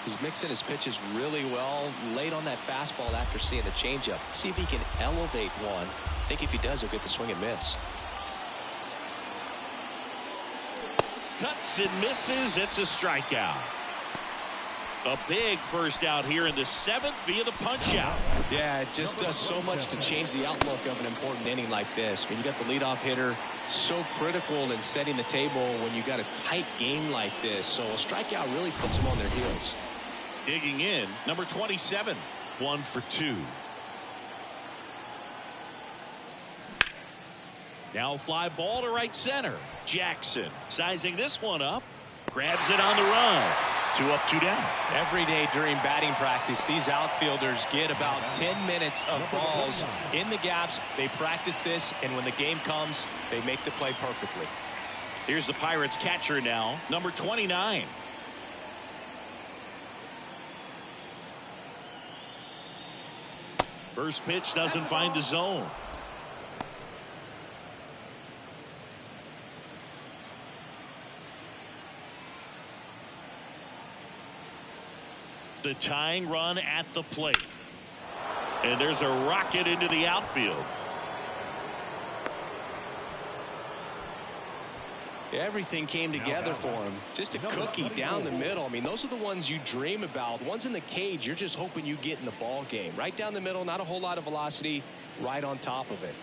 He's mixing his pitches really well. Late on that fastball after seeing the changeup. See if he can elevate one. I think if he does, he'll get the swing and miss. Cuts and misses. It's a strikeout. A big first out here in the 7th via the punch out. Yeah, it just does so much to change the outlook of an important inning like this. When you got the leadoff hitter, so critical in setting the table when you got a tight game like this. So a strikeout really puts them on their heels. Digging in, number 27, 1 for 2. Now fly ball to right center. Jackson sizing this one up. Grabs it on the run. 2 up, 2 down. Every day during batting practice, these outfielders get about 10 minutes of balls in the gaps. They practice this, and when the game comes, they make the play perfectly. Here's the Pirates catcher now, number 29. First pitch doesn't find the zone. The tying run at the plate. And there's a rocket into the outfield. Everything came together for him. Just a cookie down the middle. I mean, those are the ones you dream about. The ones in the cage, you're just hoping you get in the ball game. Right down the middle, not a whole lot of velocity, right on top of it.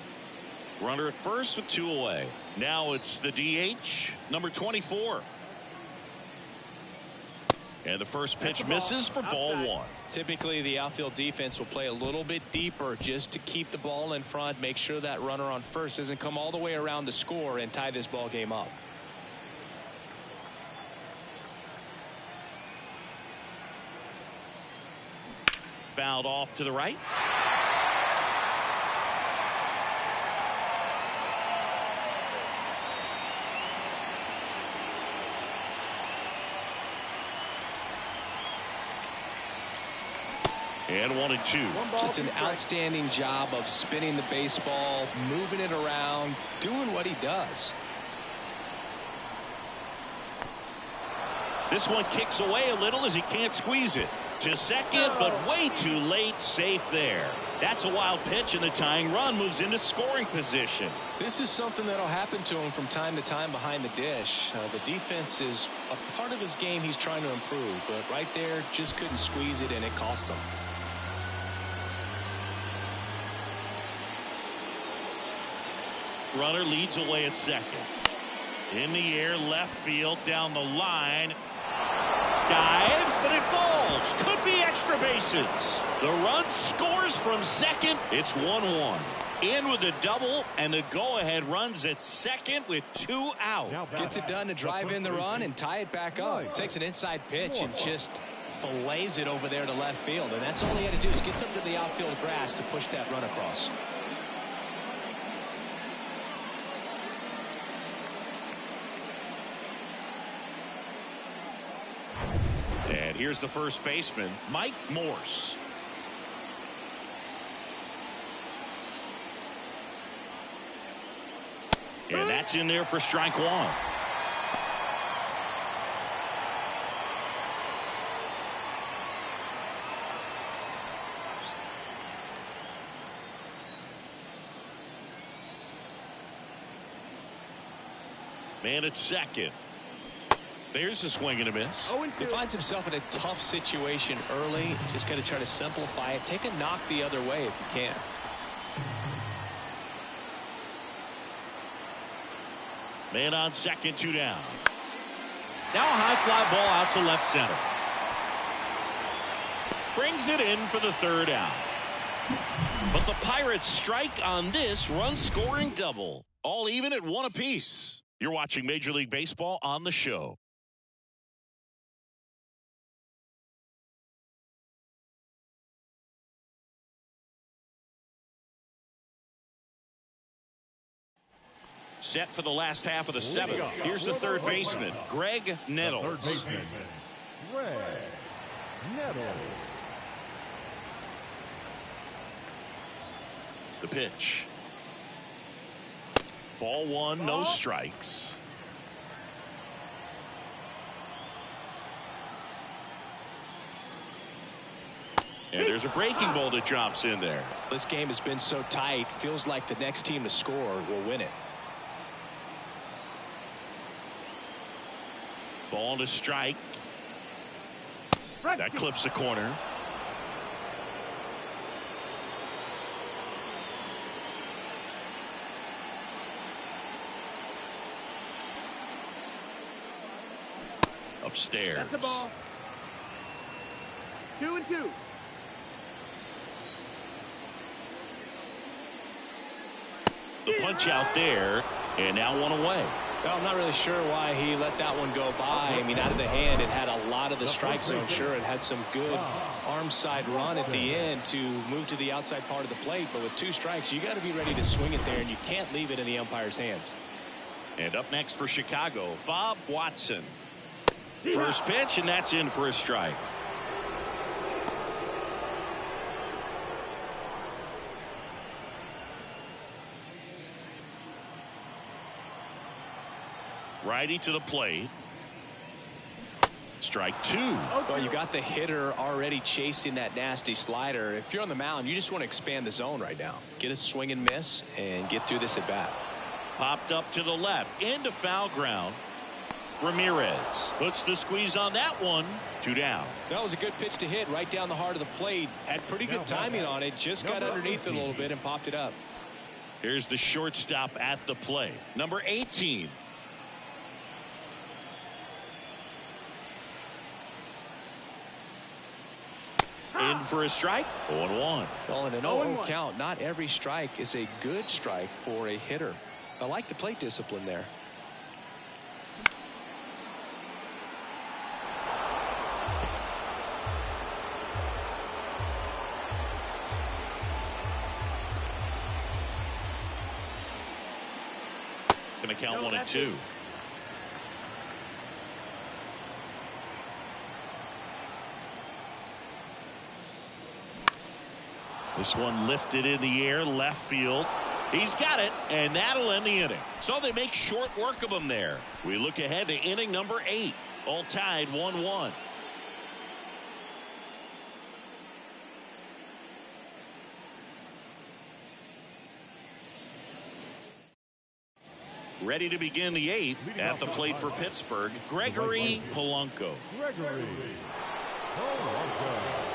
Runner at first with 2 away. Now it's the DH, number 24. And the first pitch misses for ball 1. Typically, the outfield defense will play a little bit deeper just to keep the ball in front, make sure that runner on first doesn't come all the way around to score and tie this ball game up. Fouled off to the right. And 1 and 2. Just an outstanding job of spinning the baseball, moving it around, doing what he does. This one kicks away a little as he can't squeeze it. To second, but way too late. Safe there. That's a wild pitch, and the tying run moves into scoring position. This is something that'll happen to him from time to time behind the dish. The defense is a part of his game he's trying to improve, but right there just couldn't squeeze it, and it cost him. Runner leads away at second. In the air, left field, down the line. Dives, but it falls. Could be extra bases. The run scores from second. It's 1-1. In with a double, and the go-ahead runs at second with 2 out. Gets it done to drive in the run and tie it back up. Takes an inside pitch and just fillets it over there to left field. And that's all he had to do is get something to the outfield grass to push that run across. And here's the first baseman, Mike Morse. And that's in there for strike 1. Man at second. There's a swing and a miss. He finds himself in a tough situation early. Just got to try to simplify it. Take a knock the other way if you can. Man on second, 2 down. Now a high fly ball out to left center. Brings it in for the 3rd out. But the Pirates strike on this run-scoring double. All even at 1 apiece. You're watching Major League Baseball on the show. Set for the last half of the 7th. Here's the third baseman, Greg Nettles. Third baseman, Greg Nettles. The pitch. Ball 1, no strikes. And there's a breaking ball that drops in there. This game has been so tight. Feels like the next team to score will win it. Ball to strike. That clips the corner. Upstairs. That's the ball. 2-2. The punch out there, and now one away. Well, I'm not really sure why he let that one go by. I mean, out of the hand, it had a lot of the strike zone. Sure, it had some good arm side run at the end to move to the outside part of the plate. But with 2 strikes, you got to be ready to swing it there, and you can't leave it in the umpire's hands. And up next for Chicago, Bob Watson. First pitch, and that's in for a strike. Righty to the plate. Strike 2. Well, you got the hitter already chasing that nasty slider. If you're on the mound, you just want to expand the zone right now. Get a swing and miss and get through this at bat. Popped up to the left into foul ground. Ramirez puts the squeeze on that one. 2 down. That was a good pitch to hit right down the heart of the plate. Had pretty good timing on it. Just got underneath it a little bit and popped it up. Here's the shortstop at the plate. Number 18. In for a strike. 0-1. Well, in an 0-0 count, not every strike is a good strike for a hitter. I like the plate discipline there. Going to count 1-2. This one lifted in the air, left field. He's got it, and that'll end the inning. So they make short work of him there. We look ahead to inning number 8. All tied 1-1. Ready to begin the 8th at the plate for Pittsburgh, Gregory Polanco. Gregory Polanco.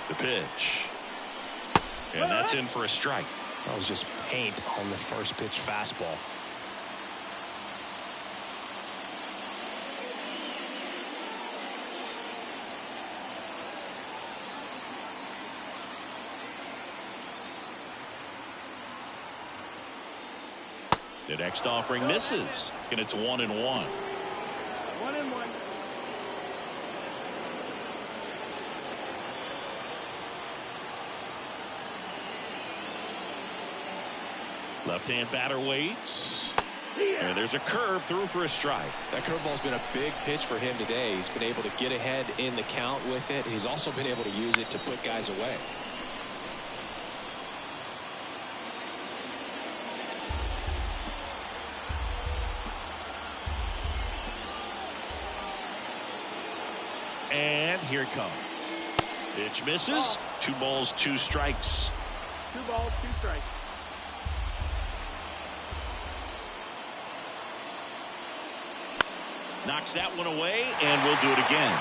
The pitch. And that's in for a strike. That was just paint on the first pitch fastball. The next offering misses, and it's 1-1. 1-1. Left-hand batter waits. And there's a curve through for a strike. That curveball's been a big pitch for him today. He's been able to get ahead in the count with it. He's also been able to use it to put guys away. And here it comes. Pitch misses. 2 balls, 2 strikes. 2 balls, 2 strikes. Knocks that one away, and we'll do it again.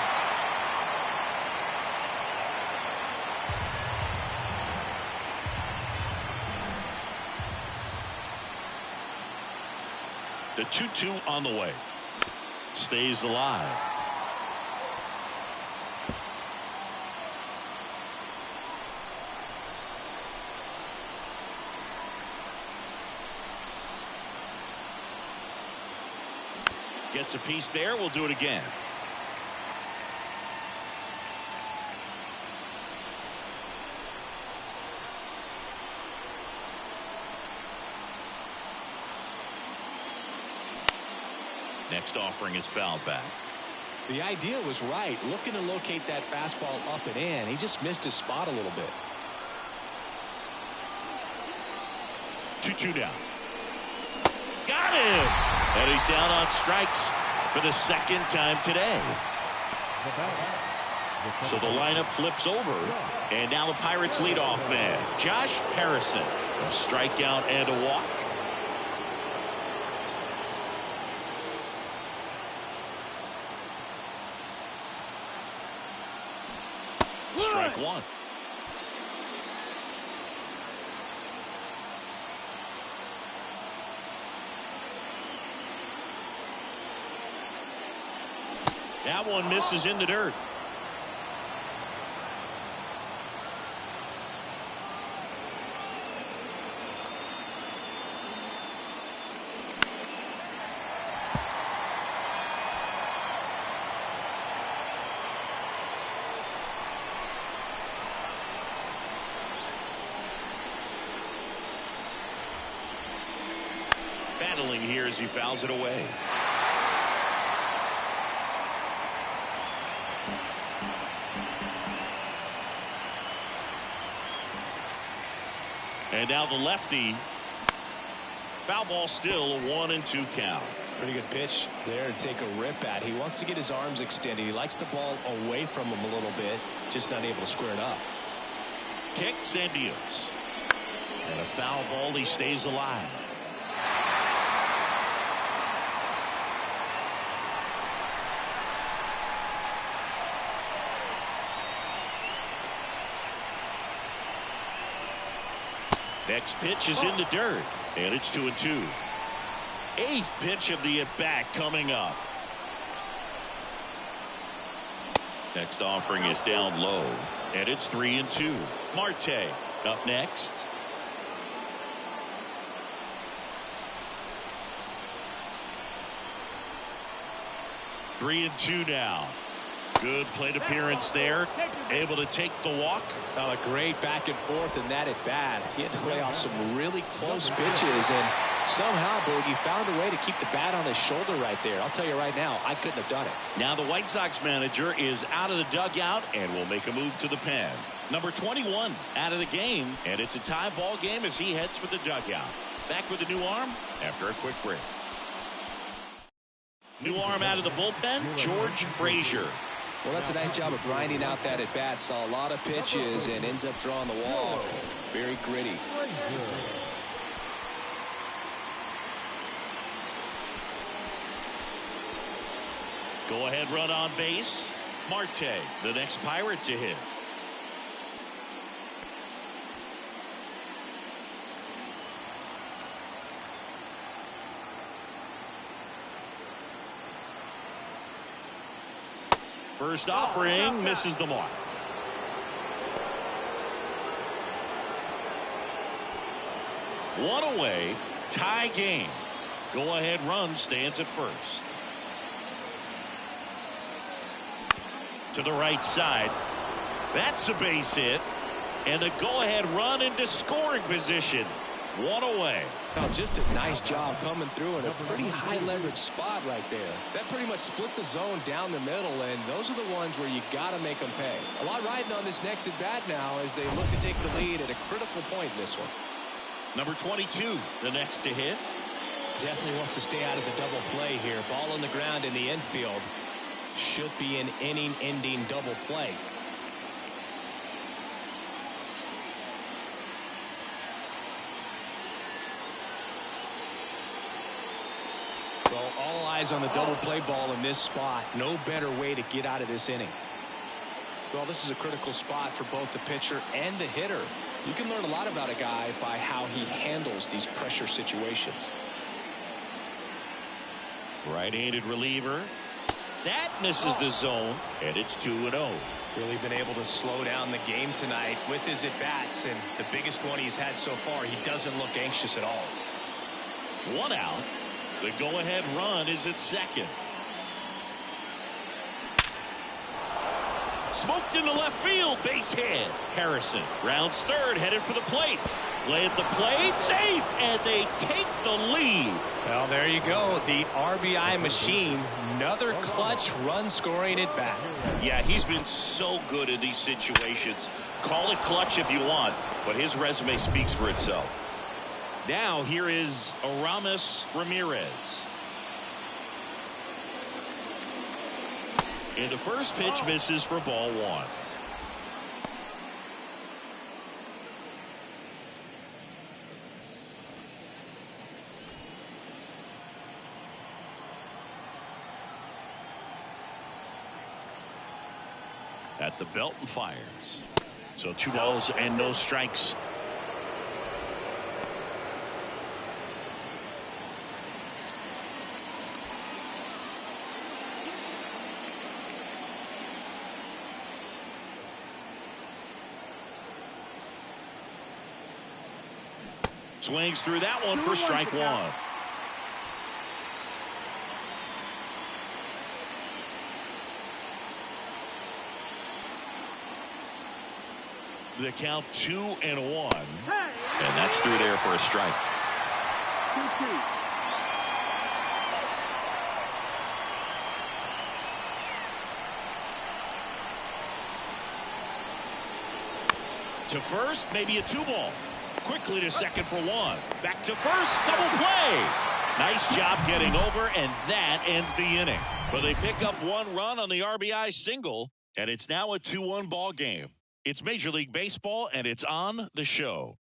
The 2-2 on the way. Stays alive. Gets a piece there. We'll do it again. Next offering is fouled back. The idea was right. Looking to locate that fastball up and in. He just missed his spot a little bit. 2-2 down. Got him! And he's down on strikes for the second time today. So the lineup flips over. And now the Pirates leadoff man, Josh Harrison. A strikeout and a walk. strike one. That one misses in the dirt. Battling here as he fouls it away. And now the lefty. Foul ball, still a 1-2 count. Pretty good pitch there to take a rip at. He wants to get his arms extended. He likes the ball away from him a little bit, just not able to square it up. Kicks and deals. And a foul ball, he stays alive. Next pitch is in the dirt, and it's 2-2. Eighth pitch of the at-bat coming up. Next offering is down low, and it's 3-2. Marte up next. Three and two now. Good plate appearance there. Able to take the walk. A great back and forth in that at bat. He had to play off some really close pitches, and somehow Boogie found a way to keep the bat on his shoulder right there. I'll tell you right now, I couldn't have done it. Now the White Sox manager is out of the dugout and will make a move to the pen. Number 21 out of the game, and it's a tie ball game as he heads for the dugout. Back with a new arm after a quick break. New arm out of the bullpen, George Frazier. Well, that's a nice job of grinding out that at bat. Saw a lot of pitches and ends up drawing the wall. Very gritty. Go ahead run on base. Marte, the next Pirate to hit. First offering misses the mark. One away, tie game. Go ahead run stands at first. To the right side. That's a base hit. And a go ahead run into scoring position. One away. Oh, just a nice job coming through in a pretty high leverage spot right there. That pretty much split the zone down the middle, and those are the ones where you got to make them pay. A lot riding on this next at bat now as they look to take the lead at a critical point in this one. Number 22, the next to hit. Definitely wants to stay out of the double play here. Ball on the ground in the infield. Should be an inning-ending double play. Well, all eyes on the double play ball in this spot. No better way to get out of this inning. Well, this is a critical spot for both the pitcher and the hitter. You can learn a lot about a guy by how he handles these pressure situations. Right-handed reliever. That misses the zone, and it's 2-0. Really been able to slow down the game tonight with his at-bats, and the biggest one he's had so far, he doesn't look anxious at all. One out. The go-ahead run is at second. Smoked into left field, base hit. Harrison rounds third, headed for the plate. Lay at the plate, safe, and they take the lead. Well, there you go. The RBI machine. Another clutch run scoring at bat. Yeah, he's been so good in these situations. Call it clutch if you want, but his resume speaks for itself. Now here is Aramis Ramirez. And the first pitch misses for ball one. At the belt and fires. So 2 balls and no strikes. Swings through that one for strike 1. The count 2-1. And that's through there for a strike. 2-2. To first, maybe a 2-ball. Quickly to second for 1. Back to first, double play. Nice job getting over, and that ends the inning. But they pick up 1 run on the RBI single, and it's now a 2-1 ball game. It's Major League Baseball, and it's on the show.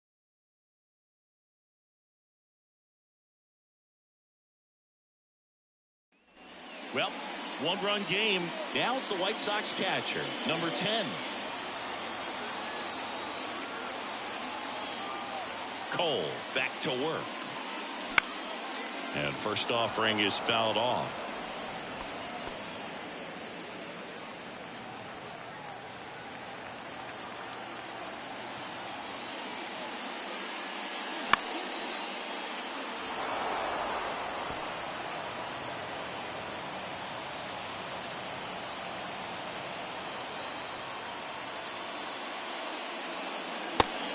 Well, 1-run game. Now it's the White Sox catcher, number 10. Cole back to work. And first offering is fouled off.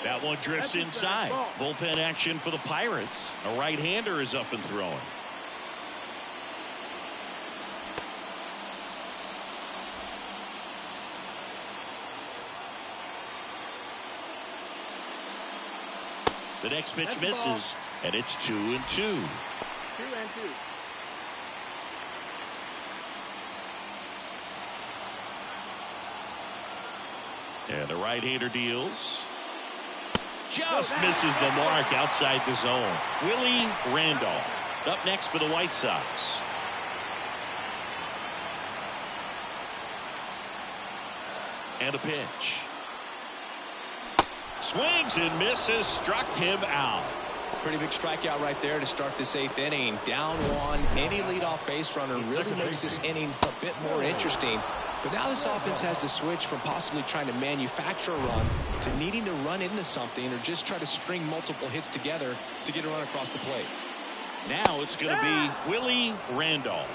That one drifts inside. Bullpen action for the Pirates. A right-hander is up and throwing. The next pitch misses, and it's 2-2. 2-2. And the right-hander deals. Just misses the mark outside the zone. Willie Randolph up next for the White Sox. And a pitch. Swings and misses, struck him out. Pretty big strikeout right there to start this 8th inning. Down 1, any leadoff base runner really makes this inning a bit more interesting. But now this offense has to switch from possibly trying to manufacture a run to needing to run into something or just try to string multiple hits together to get a run across the plate. Now it's going to be Willie Randolph.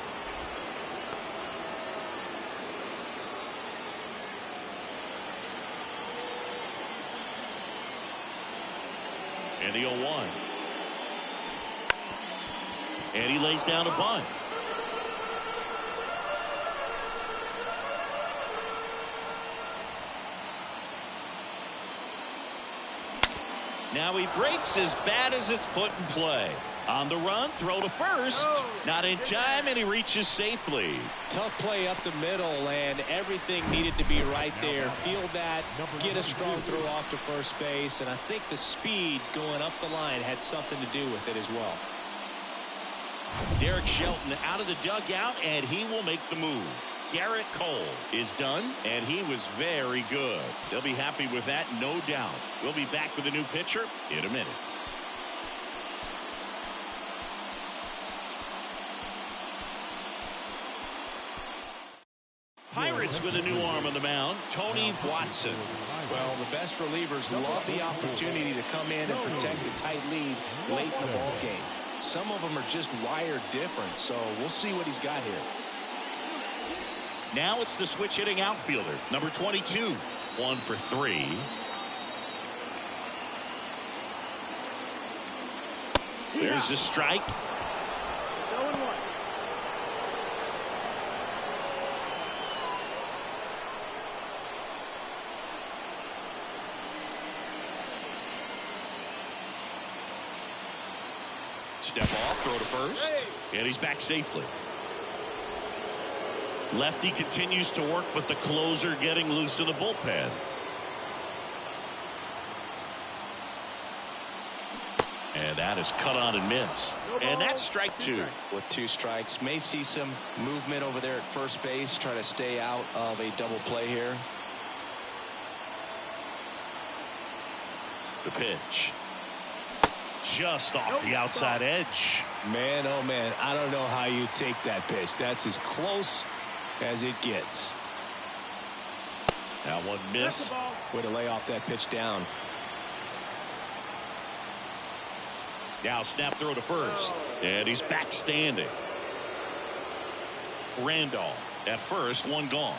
And the 0-1. And he lays down a bunt. Now he breaks as bad as it's put in play. On the run, throw to first. Not in time, and he reaches safely. Tough play up the middle, and everything needed to be right there. Feel that, get a strong throw off to first base, and I think the speed going up the line had something to do with it as well. Derek Shelton out of the dugout, and he will make the move. Garrett Cole is done, and he was very good. They'll be happy with that, no doubt. We'll be back with a new pitcher in a minute. Pirates with a new arm on the mound, Tony Watson. Well, the best relievers love the opportunity to come in and protect a tight lead late in the ball game. Some of them are just wired different, so we'll see what he's got here. Now it's the switch hitting outfielder, number 22. 1 for 3. There's the strike. 0-1. Step off, throw to first, and he's back safely. Lefty continues to work, but the closer getting loose in the bullpen. And that is cut on and missed. And that's strike 2. With 2 strikes, may see some movement over there at first base, try to stay out of a double play here. The pitch. Just off the outside edge. Man, oh man, I don't know how you take that pitch. That's as close as it gets. That one missed. Way to lay off that pitch down. Now snap throw to first. And he's back standing. Randolph at first, one gone.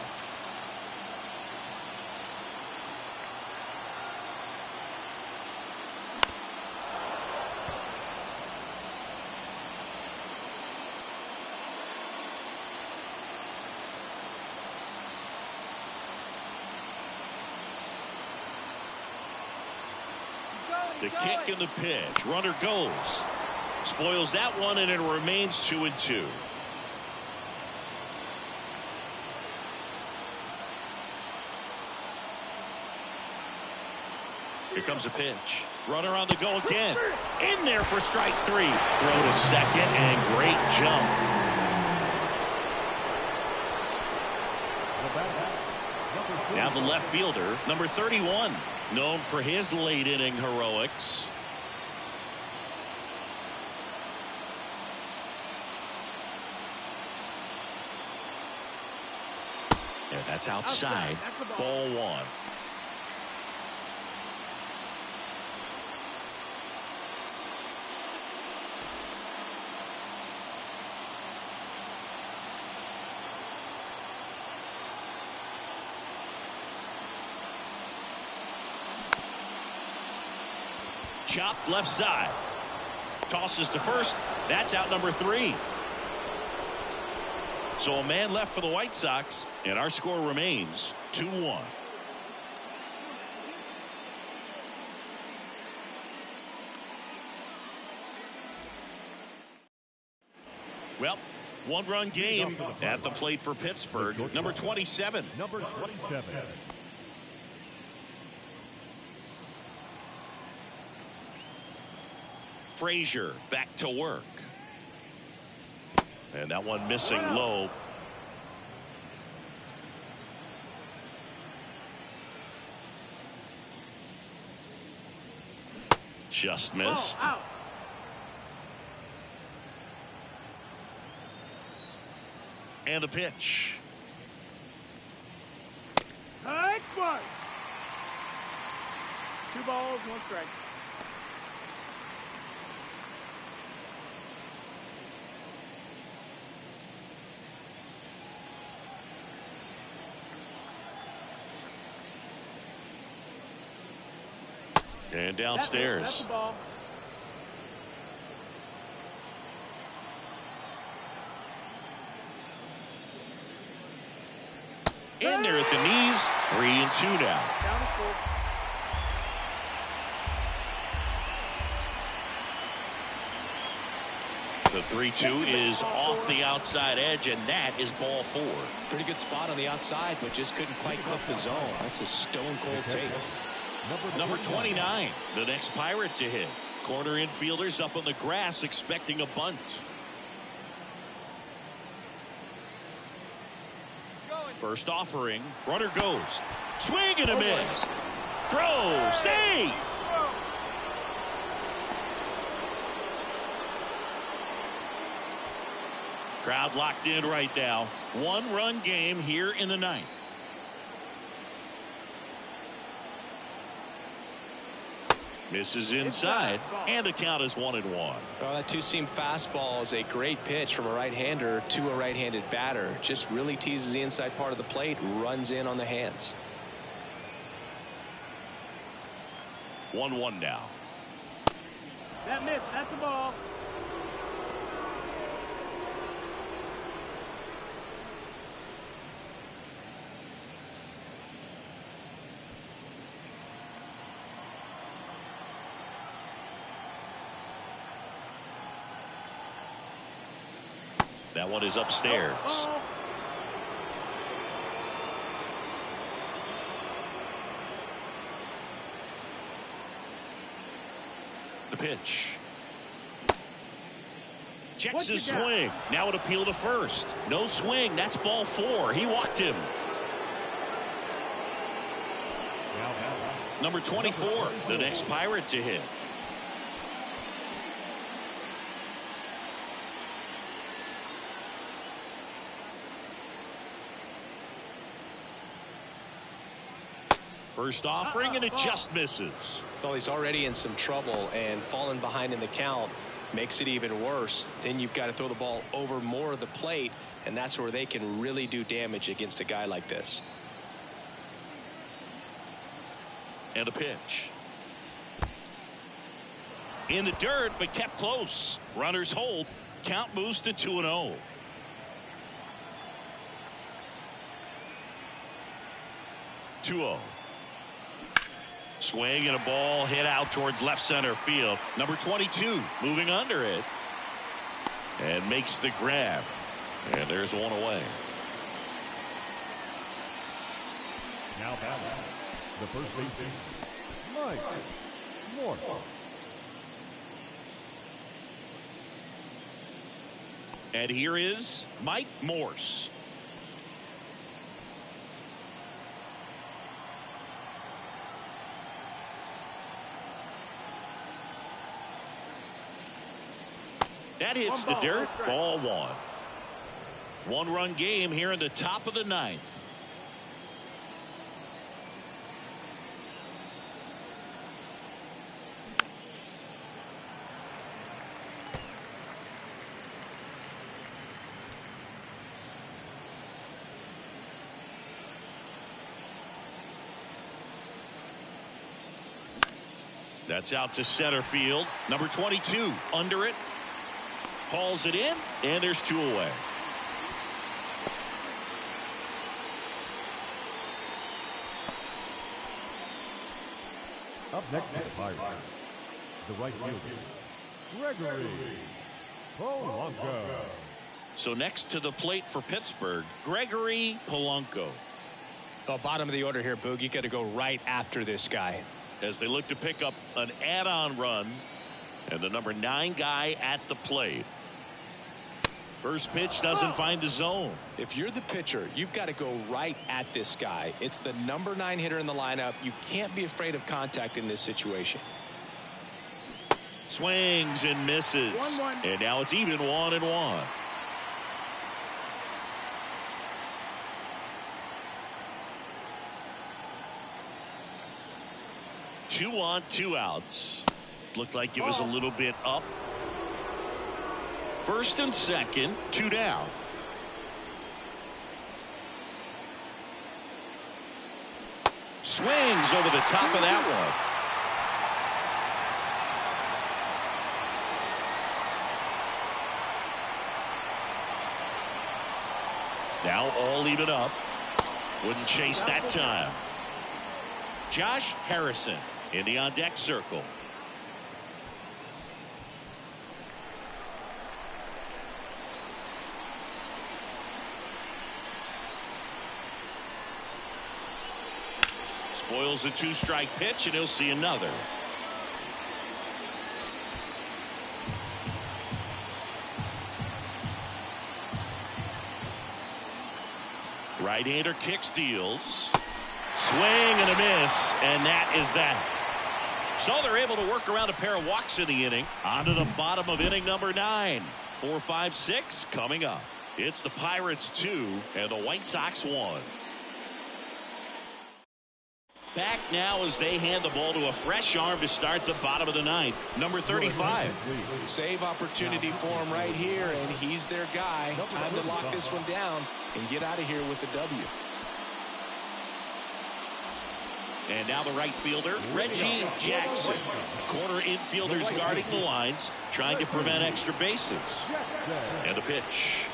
The kick and the pitch. Runner goes. Spoils that one, and it remains 2-2. Here comes a pitch. Runner on the go again. In there for strike 3. Throw to second, and great jump. Now the left fielder, number 31, known for his late inning heroics. Yeah, that's outside. Ball 1. Chopped left side. Tosses to first. That's out number 3. So a man left for the White Sox, and our score remains 2-1. Well, one-run game at the plate for Pittsburgh. Number 27. Number 27. Frazier back to work. And that one missing low. Just missed. And the pitch. High fight. 2 balls, 1 strike. And downstairs. That's the ball. In there at the knees. 3-2 now. Down to 4. The 3-2 is off the outside edge, and that is ball 4. Pretty good spot on the outside, but just couldn't quite clip the zone. That's a stone-cold take. Number 29, the next Pirate to hit. Corner infielders up on the grass expecting a bunt. First offering. Runner goes. Swing and a miss. Throw. Save. Crowd locked in right now. 1-run game here in the 9th. Misses inside, and the count is 1-1. Well, that two-seam fastball is a great pitch from a right-hander to a right-handed batter. Just really teases the inside part of the plate, runs in on the hands. 1-1 now. That missed. That's the ball. That one is upstairs. The pitch. Checks his swing. Now an appeal to first. No swing. That's ball 4. He walked him. Number 24, the next Pirate to hit. First offering, and it just misses. Well, he's already in some trouble, and falling behind in the count makes it even worse. Then you've got to throw the ball over more of the plate, and that's where they can really do damage against a guy like this. And a pitch. In the dirt, but kept close. Runners hold. Count moves to 2-0. Swing and a ball hit out towards left center field. Number 22 moving under it and makes the grab, and there's one away. Now batting, the first baseman, Mike Morse. And here is Mike Morse. That hits the dirt. Ball one. One-run game here in the top of the ninth. That's out to center field. Number 22 under it. Hauls it in, and there's two away. Up next is Pirates, the right fielder, Righetti. So next to the plate for Pittsburgh, Gregory Polanco. Well, bottom of the order here, Boog. You got to go right after this guy. As they look to pick up an add-on run, and the number 9 guy at the plate. First pitch doesn't find the zone. If you're the pitcher, you've got to go right at this guy. It's the number 9 hitter in the lineup. You can't be afraid of contact in this situation. Swings and misses. 1-1. And now it's even 1-1. Two on, 2 outs. Looked like it was a little bit up. First and second, 2 down. Swings over the top of that one. Now all even up. Wouldn't chase that time. Josh Harrison in the on-deck circle. Spoils a 2-strike pitch, and he'll see another. Right-hander kicks, deals. Swing and a miss, and that is that. So they're able to work around a pair of walks in the inning. On to the bottom of inning number 9. 4, 5, 6 coming up. It's the Pirates 2 and the White Sox 1. Back now as they hand the ball to a fresh arm to start the bottom of the ninth. Number 35. Save opportunity for him right here, and he's their guy. Time to lock this one down and get out of here with the W. And now the right fielder, Reggie Jackson. Corner infielders guarding the lines, trying to prevent extra bases. And a pitch.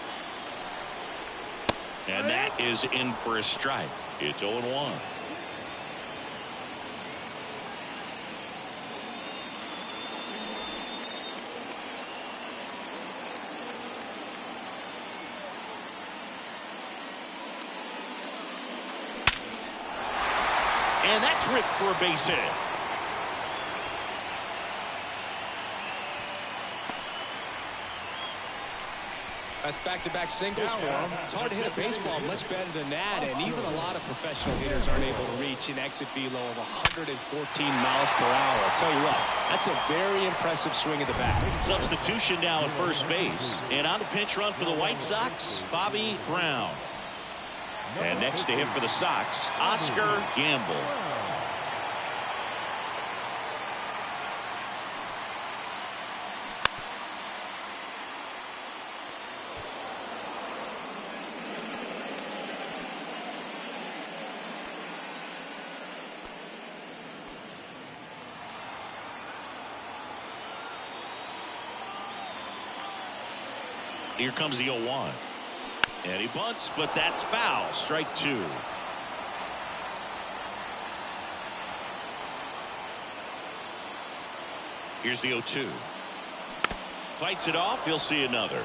And that is in for a strike. It's 0-1. And that's ripped for a base hit. That's back-to-back singles for him. It's hard to hit a baseball much better than that, and even a lot of professional hitters aren't able to reach an exit velo of 114 miles per hour. I'll tell you what, that's a very impressive swing at the bat. Substitution now at first base. And on the pinch run for the White Sox, Bobby Brown. And next to him for the Sox, Oscar Gamble. Here comes the 0-1. And he bunts, but that's foul. Strike two. Here's the 0-2. Fights it off. He'll see another.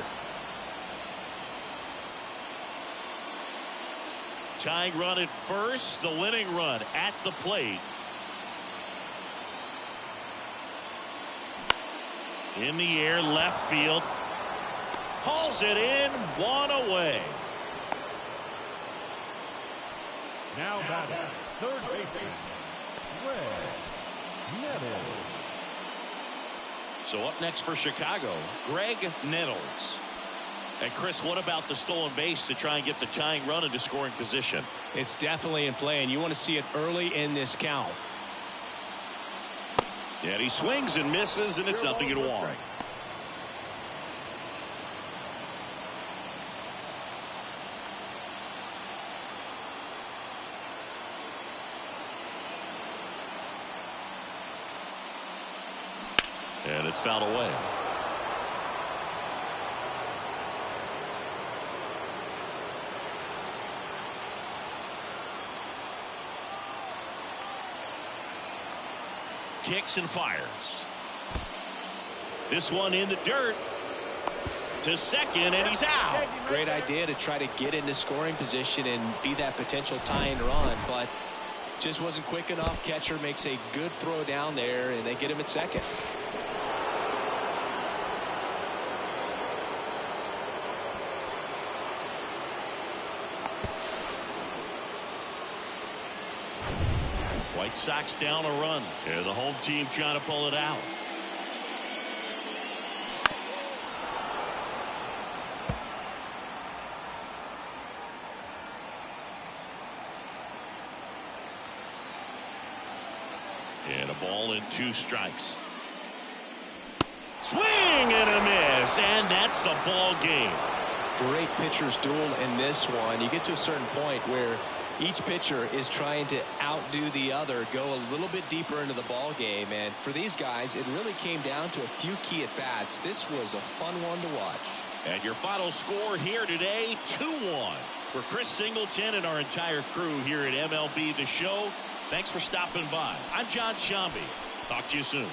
Tying run at first. The winning run at the plate. In the air, left field. Hauls it in, one away. Now batting, third baseman, Righetti. So up next for Chicago, Greg Nettles. And Chris, what about the stolen base to try and get the tying run into scoring position? It's definitely in play, and you want to see it early in this count. And he swings and misses, and it's 0-1. And it's fouled away. Kicks and fires. This one in the dirt to second, and he's out. Great idea to try to get into scoring position and be that potential tying run, but just wasn't quick enough. Catcher makes a good throw down there, and they get him at second. White Sox down a run. Yeah, the home team trying to pull it out. And a ball and 2 strikes. Swing and a miss, and that's the ball game. Great pitcher's duel in this one. You get to a certain point where each pitcher is trying to outdo the other, go a little bit deeper into the ball game, and for these guys it really came down to a few key at bats. This was a fun one to watch. And your final score here today, 2-1. For Chris Singleton and our entire crew here at MLB The Show, thanks for stopping by. I'm John Shambi. Talk to you soon.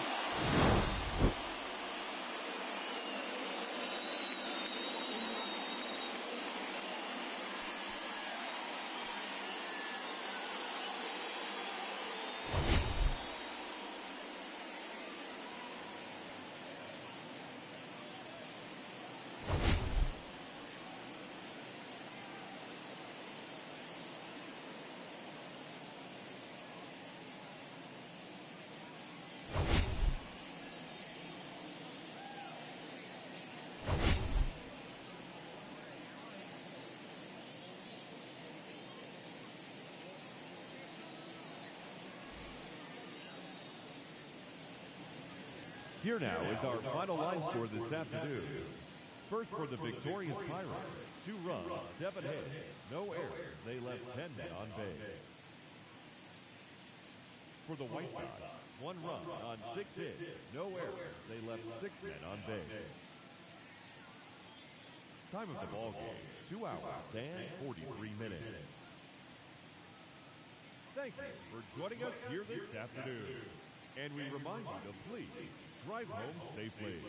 Here now is our final line score this afternoon. First for the victorious Pirates, 2 runs, 7 hits, no errors. They left 10 men on base. For the White Sox, 1 run on 6 hits, no errors. They left 6 men on base. Time of the ball game, 2 hours and 43 minutes. Thank you for joining us here this afternoon. And we remind you to please drive home safely.